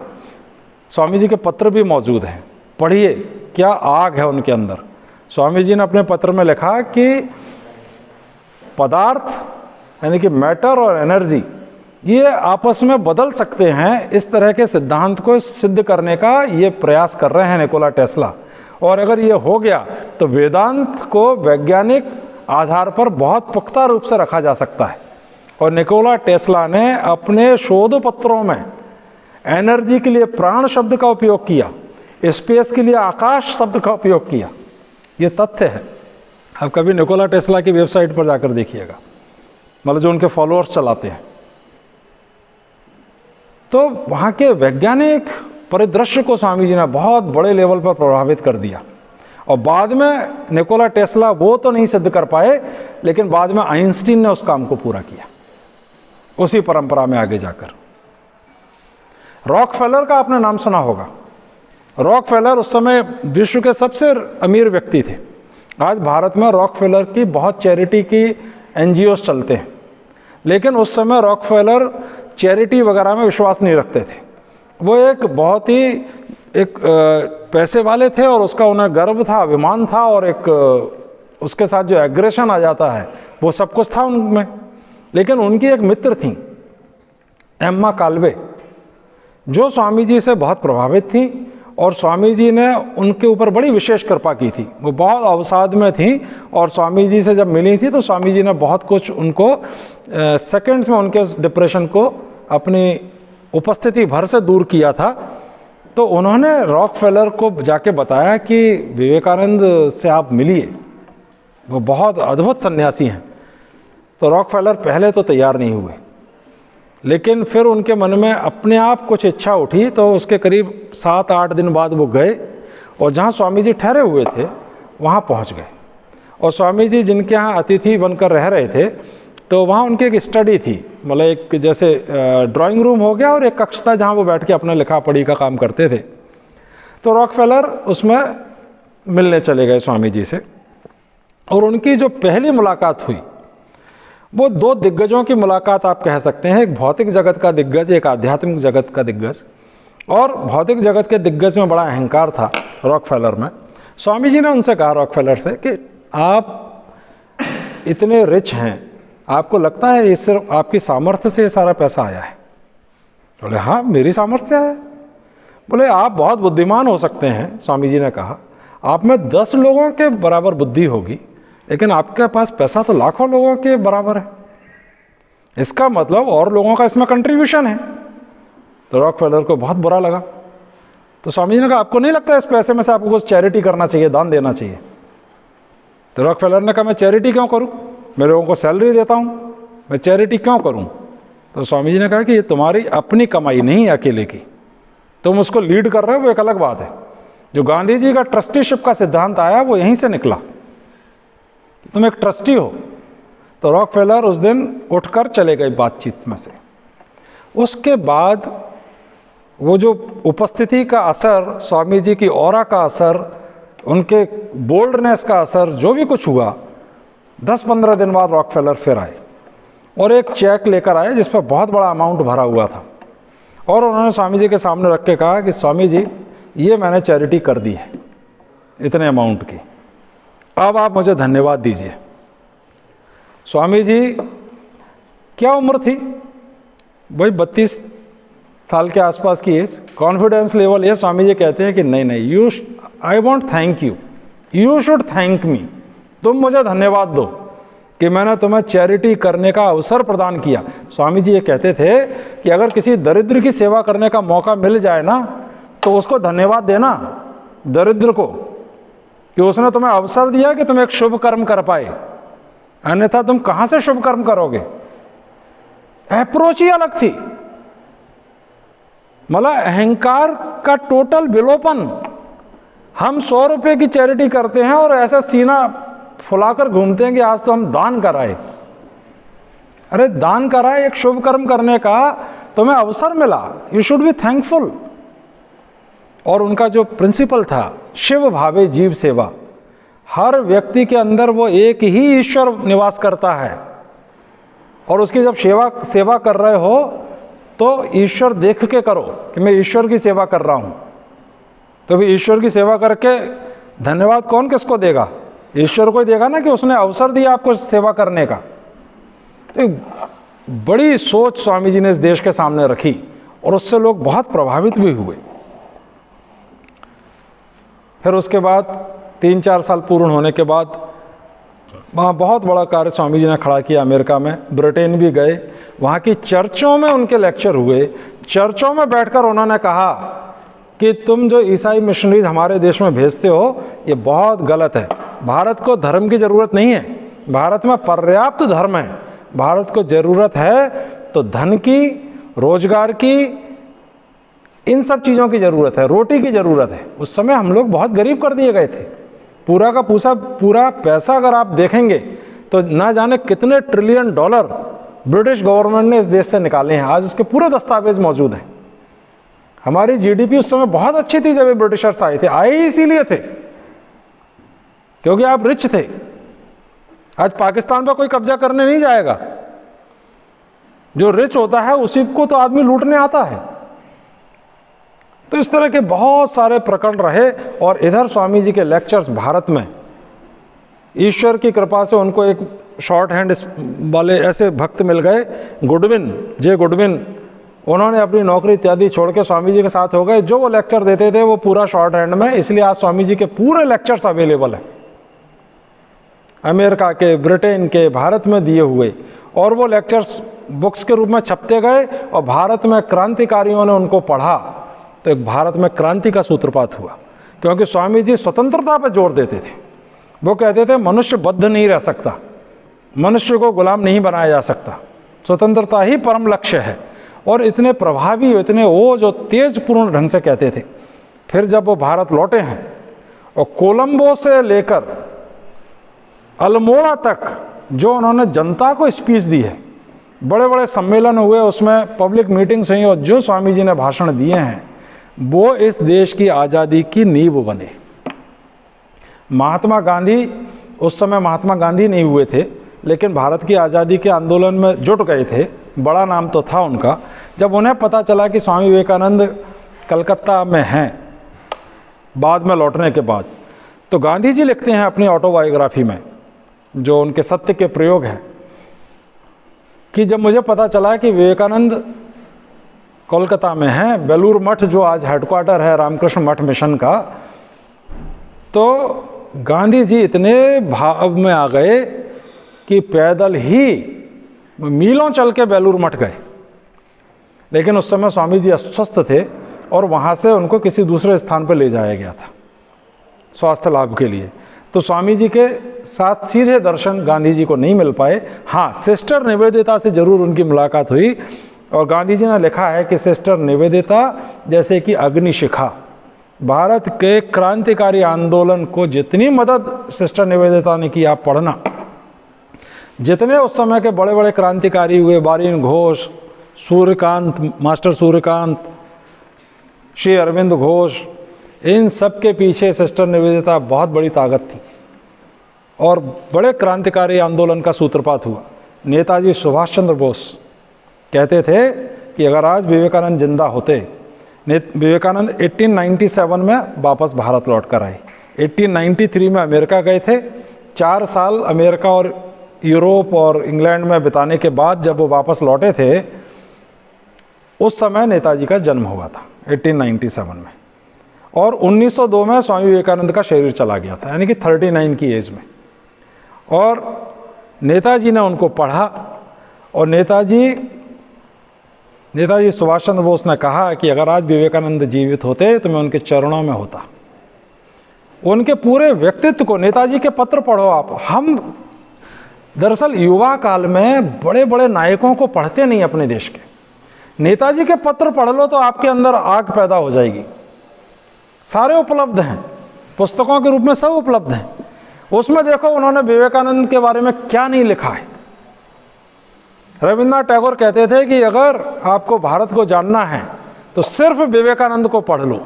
स्वामी जी के पत्र भी मौजूद हैं, पढ़िए क्या आग है उनके अंदर। स्वामी जी ने अपने पत्र में लिखा कि पदार्थ यानी कि मैटर और एनर्जी ये आपस में बदल सकते हैं, इस तरह के सिद्धांत को सिद्ध करने का ये प्रयास कर रहे हैं निकोला टेस्ला। और अगर ये हो गया तो वेदांत को वैज्ञानिक आधार पर बहुत पुख्ता रूप से रखा जा सकता है। और निकोला टेस्ला ने अपने शोध पत्रों में एनर्जी के लिए प्राण शब्द का उपयोग किया, स्पेस के लिए आकाश शब्द का उपयोग किया। ये तथ्य है। आप कभी निकोला टेस्ला की वेबसाइट पर जाकर देखिएगा, मतलब जो उनके फॉलोअर्स चलाते हैं। तो वहाँ के वैज्ञानिक परिदृश्य को स्वामी जी ने बहुत बड़े लेवल पर प्रभावित कर दिया। और बाद में निकोला टेस्ला वो तो नहीं सिद्ध कर पाए, लेकिन बाद में आइंस्टीन ने उस काम को पूरा किया, उसी परंपरा में आगे जाकर। रॉकफेलर का आपने नाम सुना होगा। रॉकफेलर उस समय विश्व के सबसे अमीर व्यक्ति थे। आज भारत में रॉकफेलर की बहुत चैरिटी की एनजीओस चलते हैं, लेकिन उस समय रॉकफेलर चैरिटी वगैरह में विश्वास नहीं रखते थे। वो एक बहुत ही पैसे वाले थे और उसका उन्हें गर्व था, अभिमान था, और एक उसके साथ जो एग्रेशन आ जाता है वो सब कुछ था उनमें। लेकिन उनकी एक मित्र थी एम्मा काल्वे, जो स्वामी जी से बहुत प्रभावित थी और स्वामी जी ने उनके ऊपर बड़ी विशेष कृपा की थी। वो बहुत अवसाद में थी और स्वामी जी से जब मिली थी तो स्वामी जी ने बहुत कुछ उनको सेकंड्स में उनके डिप्रेशन को अपनी उपस्थिति भर से दूर किया था। तो उन्होंने रॉकफेलर को जाके बताया कि विवेकानंद से आप मिलिए, वो बहुत अद्भुत सन्यासी हैं। तो रॉकफेलर पहले तो तैयार नहीं हुए, लेकिन फिर उनके मन में अपने आप कुछ इच्छा उठी, तो उसके करीब 7-8 दिन बाद वो गए और जहाँ स्वामी जी ठहरे हुए थे वहाँ पहुँच गए। और स्वामी जी जिनके यहाँ अतिथि बनकर रह रहे थे, तो वहाँ उनकी एक स्टडी थी, मतलब एक जैसे ड्राइंग रूम हो गया और एक कक्ष था जहाँ वो बैठ के अपना लिखा पढ़ी का काम करते थे। तो रॉकफेलर उसमें मिलने चले गए स्वामी जी से, और उनकी जो पहली मुलाकात हुई वो 2 दिग्गजों की मुलाकात आप कह सकते हैं। एक भौतिक जगत का दिग्गज, एक आध्यात्मिक जगत का दिग्गज। और भौतिक जगत के दिग्गज में बड़ा अहंकार था रॉकफेलर में। स्वामी जी ने उनसे कहा रॉकफेलर से कि आप इतने रिच हैं, आपको लगता है ये सिर्फ आपकी सामर्थ्य से ये सारा पैसा आया है? बोले हाँ, मेरी सामर्थ्य से आया है। बोले आप बहुत बुद्धिमान हो सकते हैं, स्वामी जी ने कहा, आप में 10 लोगों के बराबर बुद्धि होगी, लेकिन आपके पास पैसा तो लाखों लोगों के बराबर है। इसका मतलब और लोगों का इसमें कंट्रीब्यूशन है। तो रॉकफेलर को बहुत बुरा लगा। तो स्वामी जी ने कहा आपको नहीं लगता इस पैसे में से आपको कुछ चैरिटी करना चाहिए, दान देना चाहिए? तो रॉकफेलर ने कहा मैं चैरिटी क्यों करूं, मैं लोगों को सैलरी देता हूं, मैं चैरिटी क्यों करूं? तो स्वामी जी ने कहा कि ये तुम्हारी अपनी कमाई नहीं अकेले की, तुम उसको लीड कर रहे हो वो एक अलग बात है। जो गांधी जी का ट्रस्टीशिप का सिद्धांत आया वो यहीं से निकला, तुम एक ट्रस्टी हो। तो रॉकफेलर उस दिन उठकर चले गए बातचीत में से। उसके बाद वो जो उपस्थिति का असर, स्वामी जी की ऑरा का असर, उनके बोल्डनेस का असर, जो भी कुछ हुआ, 10-15 दिन बाद रॉकफेलर फिर आए और एक चेक लेकर आए जिस पर बहुत बड़ा अमाउंट भरा हुआ था। और उन्होंने स्वामी जी के सामने रख के कहा कि स्वामी जी ये मैंने चैरिटी कर दी है इतने अमाउंट की, अब आप मुझे धन्यवाद दीजिए। स्वामी जी क्या उम्र थी, वही 32 साल के आसपास की एज, कॉन्फिडेंस लेवल ये। स्वामी जी कहते हैं कि नहीं, I want thank you, you should thank me, तुम मुझे धन्यवाद दो कि मैंने तुम्हें चैरिटी करने का अवसर प्रदान किया। स्वामी जी ये कहते थे कि अगर किसी दरिद्र की सेवा करने का मौका मिल जाए ना, तो उसको धन्यवाद देना, दरिद्र को, कि उसने तुम्हें अवसर दिया कि तुम एक शुभ कर्म कर पाए, अन्यथा तुम कहां से शुभ कर्म करोगे। अप्रोच ही अलग थी, मतलब अहंकार का टोटल विलोपन। हम 100 रुपए की चैरिटी करते हैं और ऐसा सीना फुलाकर घूमते हैं कि आज तो हम दान कराए। अरे दान कराए, एक शुभ कर्म करने का तुम्हें अवसर मिला, यू शुड बी थैंकफुल। और उनका जो प्रिंसिपल था, शिव भावे जीव सेवा, हर व्यक्ति के अंदर वो एक ही ईश्वर निवास करता है, और उसकी जब सेवा कर रहे हो तो ईश्वर देख के करो कि मैं ईश्वर की सेवा कर रहा हूं। तो भी ईश्वर की सेवा करके धन्यवाद कौन किसको देगा? ईश्वर को ही देगा ना, कि उसने अवसर दिया आपको सेवा करने का। तो बड़ी सोच स्वामी जी ने इस देश के सामने रखी और उससे लोग बहुत प्रभावित भी हुए। फिर उसके बाद 3-4 साल पूर्ण होने के बाद वहाँ बहुत बड़ा कार्य स्वामी जी ने खड़ा किया अमेरिका में। ब्रिटेन भी गए, वहाँ की चर्चों में उनके लेक्चर हुए। चर्चों में बैठकर उन्होंने कहा कि तुम जो ईसाई मिशनरीज हमारे देश में भेजते हो ये बहुत गलत है। भारत को धर्म की ज़रूरत नहीं है, भारत में पर्याप्त धर्म है। भारत को ज़रूरत है तो धन की, रोजगार की, इन सब चीज़ों की ज़रूरत है, रोटी की ज़रूरत है। उस समय हम लोग बहुत गरीब कर दिए गए थे। पूरा का पूरा पैसा अगर आप देखेंगे तो ना जाने कितने ट्रिलियन डॉलर ब्रिटिश गवर्नमेंट ने इस देश से निकाले हैं। आज उसके पूरे दस्तावेज मौजूद हैं। हमारी जीडीपी उस समय बहुत अच्छी थी जब ये ब्रिटिशर्स आए थे। आए ही इसीलिए थे क्योंकि आप रिच थे। आज पाकिस्तान पर कोई कब्जा करने नहीं जाएगा, जो रिच होता है उसी को तो आदमी लूटने आता है। तो इस तरह के बहुत सारे प्रकरण रहे। और इधर स्वामी जी के लेक्चर्स भारत में, ईश्वर की कृपा से उनको एक शॉर्ट हैंड वाले ऐसे भक्त मिल गए, गुडविन, जे गुडविन, उन्होंने अपनी नौकरी इत्यादि छोड़ के स्वामी जी के साथ हो गए। जो वो लेक्चर देते थे वो पूरा शॉर्ट हैंड में, इसलिए आज स्वामी जी के पूरे लेक्चर्स अवेलेबल हैं, अमेरिका के, ब्रिटेन के, भारत में दिए हुए, और वो लेक्चर्स बुक्स के रूप में छपते गए और भारत में क्रांतिकारियों ने उनको पढ़ा तो एक भारत में क्रांति का सूत्रपात हुआ। क्योंकि स्वामी जी स्वतंत्रता पर जोर देते थे। वो कहते थे मनुष्य बद्ध नहीं रह सकता, मनुष्य को गुलाम नहीं बनाया जा सकता, स्वतंत्रता ही परम लक्ष्य है। और इतने प्रभावी, इतने ओज और तेजपूर्ण ढंग से कहते थे। फिर जब वो भारत लौटे हैं और कोलंबो से लेकर अल्मोड़ा तक जो उन्होंने जनता को स्पीच दी है, बड़े बड़े सम्मेलन हुए, उसमें पब्लिक मीटिंग्स हुई और जो स्वामी जी ने भाषण दिए हैं वो इस देश की आज़ादी की नींव बने। महात्मा गांधी, उस समय महात्मा गांधी नहीं हुए थे, लेकिन भारत की आज़ादी के आंदोलन में जुट गए थे, बड़ा नाम तो था उनका। जब उन्हें पता चला कि स्वामी विवेकानंद कलकत्ता में हैं बाद में लौटने के बाद, तो गांधी जी लिखते हैं अपनी ऑटोबायोग्राफी में, जो उनके सत्य के प्रयोग है, कि जब मुझे पता चला कि विवेकानंद कोलकाता में हैं, बेलूर मठ जो आज हेडक्वार्टर है रामकृष्ण मठ मिशन का, तो गांधी जी इतने भाव में आ गए कि पैदल ही मीलों चल के बेलूर मठ गए। लेकिन उस समय स्वामी जी अस्वस्थ थे और वहाँ से उनको किसी दूसरे स्थान पर ले जाया गया था स्वास्थ्य लाभ के लिए। तो स्वामी जी के साथ सीधे दर्शन गांधी जी को नहीं मिल पाए। हाँ, सिस्टर निवेदिता से जरूर उनकी मुलाकात हुई और गांधी जी ने लिखा है कि सिस्टर निवेदिता जैसे कि अग्निशिखा, भारत के क्रांतिकारी आंदोलन को जितनी मदद सिस्टर निवेदिता ने की, आप पढ़ना। जितने उस समय के बड़े बड़े क्रांतिकारी हुए, बारिन घोष, सूर्यकांत, मास्टर सूर्यकांत, श्री अरविंद घोष, इन सब के पीछे सिस्टर निवेदिता बहुत बड़ी ताकत थी और बड़े क्रांतिकारी आंदोलन का सूत्रपात हुआ। नेताजी सुभाष चंद्र बोस कहते थे कि अगर आज विवेकानंद जिंदा होते, विवेकानंद 1897 में वापस भारत लौट कर आए, 1893 में अमेरिका गए थे। 4 साल अमेरिका और यूरोप और इंग्लैंड में बिताने के बाद जब वो वापस लौटे थे, उस समय नेताजी का जन्म हुआ था 1897 में, और 1902 में स्वामी विवेकानंद का शरीर चला गया था, यानी कि 39 की एज में। और नेताजी ने उनको पढ़ा और नेताजी सुभाष चंद्र बोस ने कहा कि अगर आज विवेकानंद जीवित होते तो मैं उनके चरणों में होता। उनके पूरे व्यक्तित्व को, नेताजी के पत्र पढ़ो आप। हम दरअसल युवा काल में बड़े बड़े नायकों को पढ़ते नहीं अपने देश के। नेताजी के पत्र पढ़ लो तो आपके अंदर आग पैदा हो जाएगी। सारे उपलब्ध हैं, पुस्तकों के रूप में सब उपलब्ध हैं। उसमें देखो उन्होंने विवेकानंद के बारे में क्या नहीं लिखा है। रविन्द्रनाथ टैगोर कहते थे कि अगर आपको भारत को जानना है तो सिर्फ विवेकानंद को पढ़ लो,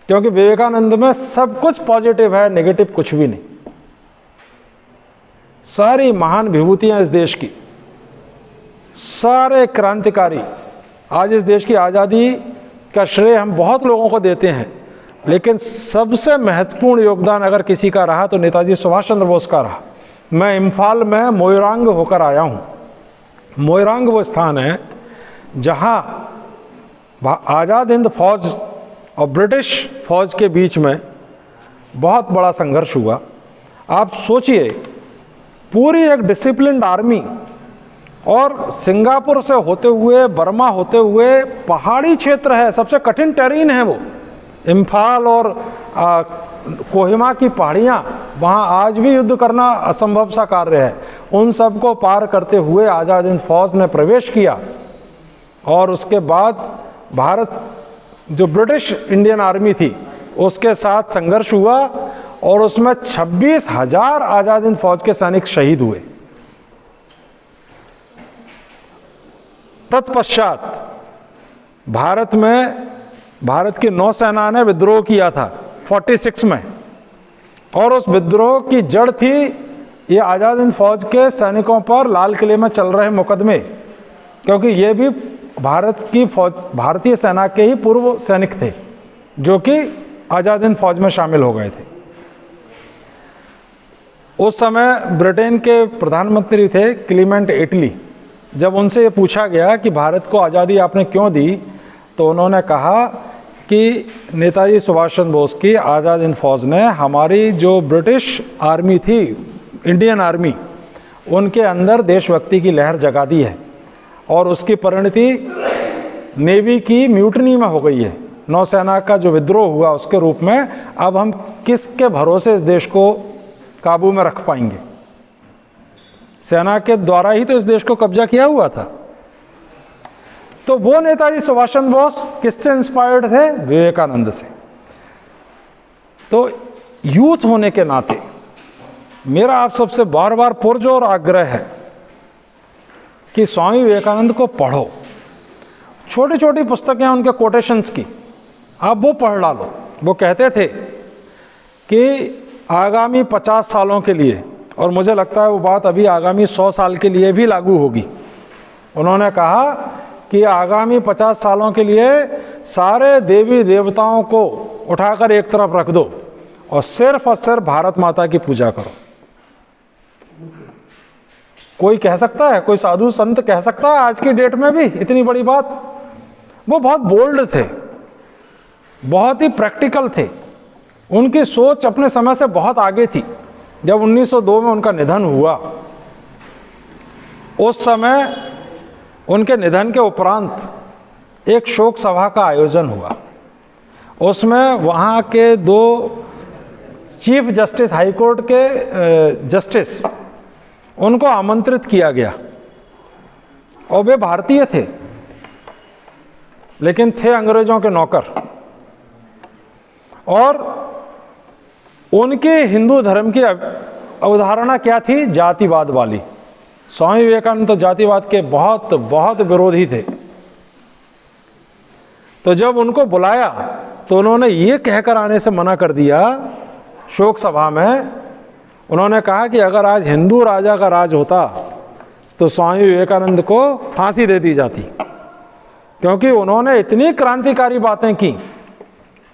क्योंकि विवेकानंद में सब कुछ पॉजिटिव है, नेगेटिव कुछ भी नहीं। सारी महान विभूतियां इस देश की, सारे क्रांतिकारी, आज इस देश की आज़ादी का श्रेय हम बहुत लोगों को देते हैं, लेकिन सबसे महत्वपूर्ण योगदान अगर किसी का रहा तो नेताजी सुभाष चंद्र बोस का रहा। मैं इम्फाल में मोइरांग होकर आया हूँ। मोइरांग वो स्थान है जहाँ आज़ाद हिंद फौज और ब्रिटिश फौज के बीच में बहुत बड़ा संघर्ष हुआ। आप सोचिए, पूरी एक डिसिप्लिन्ड आर्मी और सिंगापुर से होते हुए, बर्मा होते हुए, पहाड़ी क्षेत्र है, सबसे कठिन टेरेन है वो, इम्फाल और कोहिमा की पहाड़ियाँ, वहाँ आज भी युद्ध करना असंभव सा कार्य है। उन सब को पार करते हुए आज़ाद हिंद फौज ने प्रवेश किया और उसके बाद भारत जो ब्रिटिश इंडियन आर्मी थी उसके साथ संघर्ष हुआ और उसमें 26,000 आज़ाद हिंद फौज के सैनिक शहीद हुए। तत्पश्चात भारत की नौसेना ने विद्रोह किया था 46 में, और उस विद्रोह की जड़ थी ये आज़ाद हिंद फौज के सैनिकों पर लाल किले में चल रहे मुकदमे, क्योंकि ये भी भारतीय सेना के ही पूर्व सैनिक थे जो कि आज़ाद हिंद फौज में शामिल हो गए थे। उस समय ब्रिटेन के प्रधानमंत्री थे क्लीमेंट एटली, जब उनसे ये पूछा गया कि भारत को आज़ादी आपने क्यों दी, तो उन्होंने कहा कि नेताजी सुभाष चंद्र बोस की आज़ाद हिंद फौज ने हमारी जो ब्रिटिश आर्मी थी, इंडियन आर्मी, उनके अंदर देशभक्ति की लहर जगा दी है और उसकी परिणति नेवी की म्यूटनी में हो गई है। नौसेना का जो विद्रोह हुआ उसके रूप में अब हम किसके भरोसे इस देश को काबू में रख पाएंगे? सेना के द्वारा ही तो इस देश को कब्जा किया हुआ था। तो वो नेताजी सुभाष चंद्र बोस किससे इंस्पायर्ड थे? विवेकानंद से। तो यूथ होने के नाते मेरा आप सबसे बार बार पुरजोर आग्रह है कि स्वामी विवेकानंद को पढ़ो। छोटी छोटी पुस्तकें उनके कोटेशंस की, आप वो पढ़ डालो। वो कहते थे कि आगामी 50 सालों के लिए, और मुझे लगता है वो बात अभी आगामी 100 साल के लिए भी लागू होगी। उन्होंने कहा कि आगामी 50 सालों के लिए सारे देवी देवताओं को उठाकर एक तरफ रख दो और सिर्फ भारत माता की पूजा करो। कोई कह सकता है, कोई साधु संत कह सकता है आज की डेट में भी इतनी बड़ी बात? वो बहुत बोल्ड थे, बहुत ही प्रैक्टिकल थे, उनकी सोच अपने समय से बहुत आगे थी। जब 1902 में उनका निधन हुआ, उस समय उनके निधन के उपरांत एक शोक सभा का आयोजन हुआ। उसमें वहाँ के 2 चीफ जस्टिस, हाई कोर्ट के जस्टिस, उनको आमंत्रित किया गया और वे भारतीय थे लेकिन थे अंग्रेजों के नौकर। और उनके हिंदू धर्म की अवधारणा क्या थी? जातिवाद वाली। स्वामी विवेकानंद तो जातिवाद के बहुत बहुत विरोधी थे। तो जब उनको बुलाया तो उन्होंने ये कहकर आने से मना कर दिया शोक सभा में। उन्होंने कहा कि अगर आज हिंदू राजा का राज होता तो स्वामी विवेकानंद को फांसी दे दी जाती, क्योंकि उन्होंने इतनी क्रांतिकारी बातें की,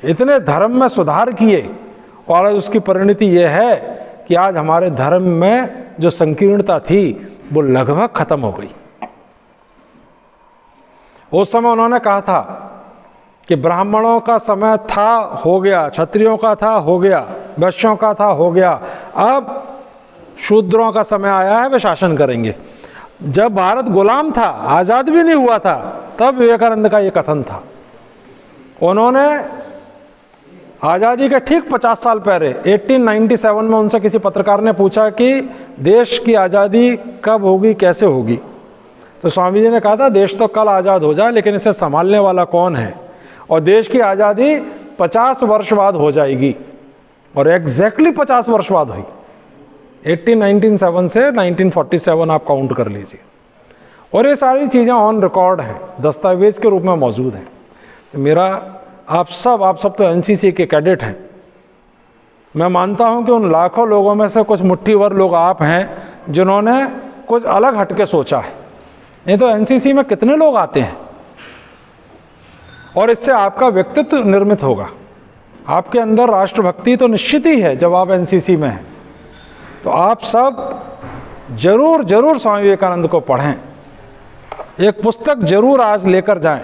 इतने धर्म में सुधार किए, और उसकी परिणति ये है कि आज हमारे धर्म में जो संकीर्णता थी वो लगभग खत्म हो गई। उस समय उन्होंने कहा था कि ब्राह्मणों का समय था, हो गया, क्षत्रियों का था, हो गया, वैश्यों का था, हो गया, अब शूद्रों का समय आया है, वे शासन करेंगे। जब भारत गुलाम था, आज़ाद भी नहीं हुआ था, तब विवेकानंद का ये कथन था। उन्होंने आज़ादी के ठीक 50 साल पहले 1897 में उनसे किसी पत्रकार ने पूछा कि देश की आज़ादी कब होगी, कैसे होगी? तो स्वामी जी ने कहा था देश तो कल आज़ाद हो जाए, लेकिन इसे संभालने वाला कौन है? और देश की आज़ादी 50 वर्ष बाद हो जाएगी, और एग्जैक्टली 50 वर्ष बाद हुई। 1897 से 1947 आप काउंट कर लीजिए। और ये सारी चीज़ें ऑन रिकॉर्ड हैं, दस्तावेज के रूप में मौजूद हैं। तो मेरा आप सब तो एनसीसी के कैडेट हैं। मैं मानता हूं कि उन लाखों लोगों में से कुछ मुट्ठी भर लोग आप हैं जिन्होंने कुछ अलग हटके सोचा है। नहीं तो एनसीसी में कितने लोग आते हैं, और इससे आपका व्यक्तित्व निर्मित होगा। आपके अंदर राष्ट्रभक्ति तो निश्चित ही है जब आप एनसीसी में हैं। तो आप सब जरूर स्वामी विवेकानंद को पढ़ें, एक पुस्तक जरूर आज लेकर जाएं।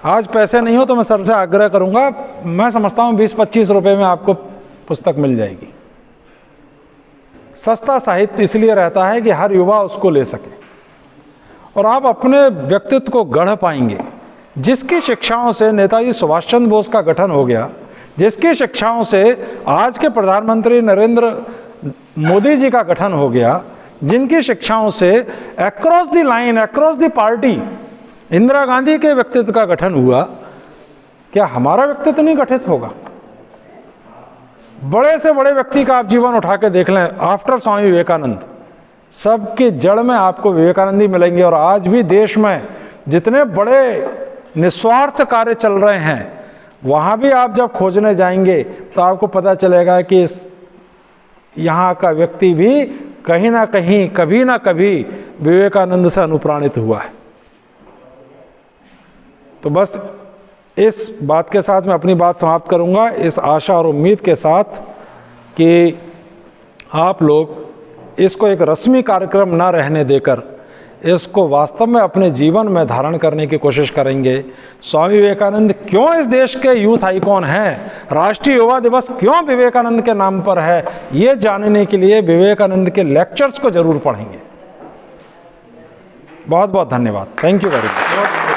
आज पैसे नहीं हो तो मैं सर से आग्रह करूंगा, मैं समझता हूं 20-25 रुपए में आपको पुस्तक मिल जाएगी। सस्ता साहित्य इसलिए रहता है कि हर युवा उसको ले सके, और आप अपने व्यक्तित्व को गढ़ पाएंगे। जिसकी शिक्षाओं से नेताजी सुभाष चंद्र बोस का गठन हो गया, जिसकी शिक्षाओं से आज के प्रधानमंत्री नरेंद्र मोदी जी का गठन हो गया, जिनकी शिक्षाओं से across the line, across the party Indira Gandhi के व्यक्तित्व का गठन हुआ, क्या हमारा व्यक्तित्व नहीं गठित होगा? बड़े से बड़े व्यक्ति का आप जीवन उठा के देख लें, आफ्टर स्वामी विवेकानंद, सबके जड़ में आपको विवेकानंद ही मिलेंगे। और आज भी देश में जितने बड़े निस्वार्थ कार्य चल रहे हैं, वहाँ भी आप जब खोजने जाएंगे तो आपको पता चलेगा कि यहाँ का व्यक्ति भी कहीं ना कहीं, कभी ना कभी विवेकानंद से अनुप्राणित हुआ है। तो बस इस बात के साथ मैं अपनी बात समाप्त करूंगा, इस आशा और उम्मीद के साथ कि आप लोग इसको एक रस्मी कार्यक्रम ना रहने देकर इसको वास्तव में अपने जीवन में धारण करने की कोशिश करेंगे। स्वामी विवेकानंद क्यों इस देश के यूथ आइकॉन हैं, राष्ट्रीय युवा दिवस क्यों विवेकानंद के नाम पर है, ये जानने के लिए विवेकानंद के लेक्चर्स को जरूर पढ़ेंगे। बहुत बहुत धन्यवाद। Thank you very much.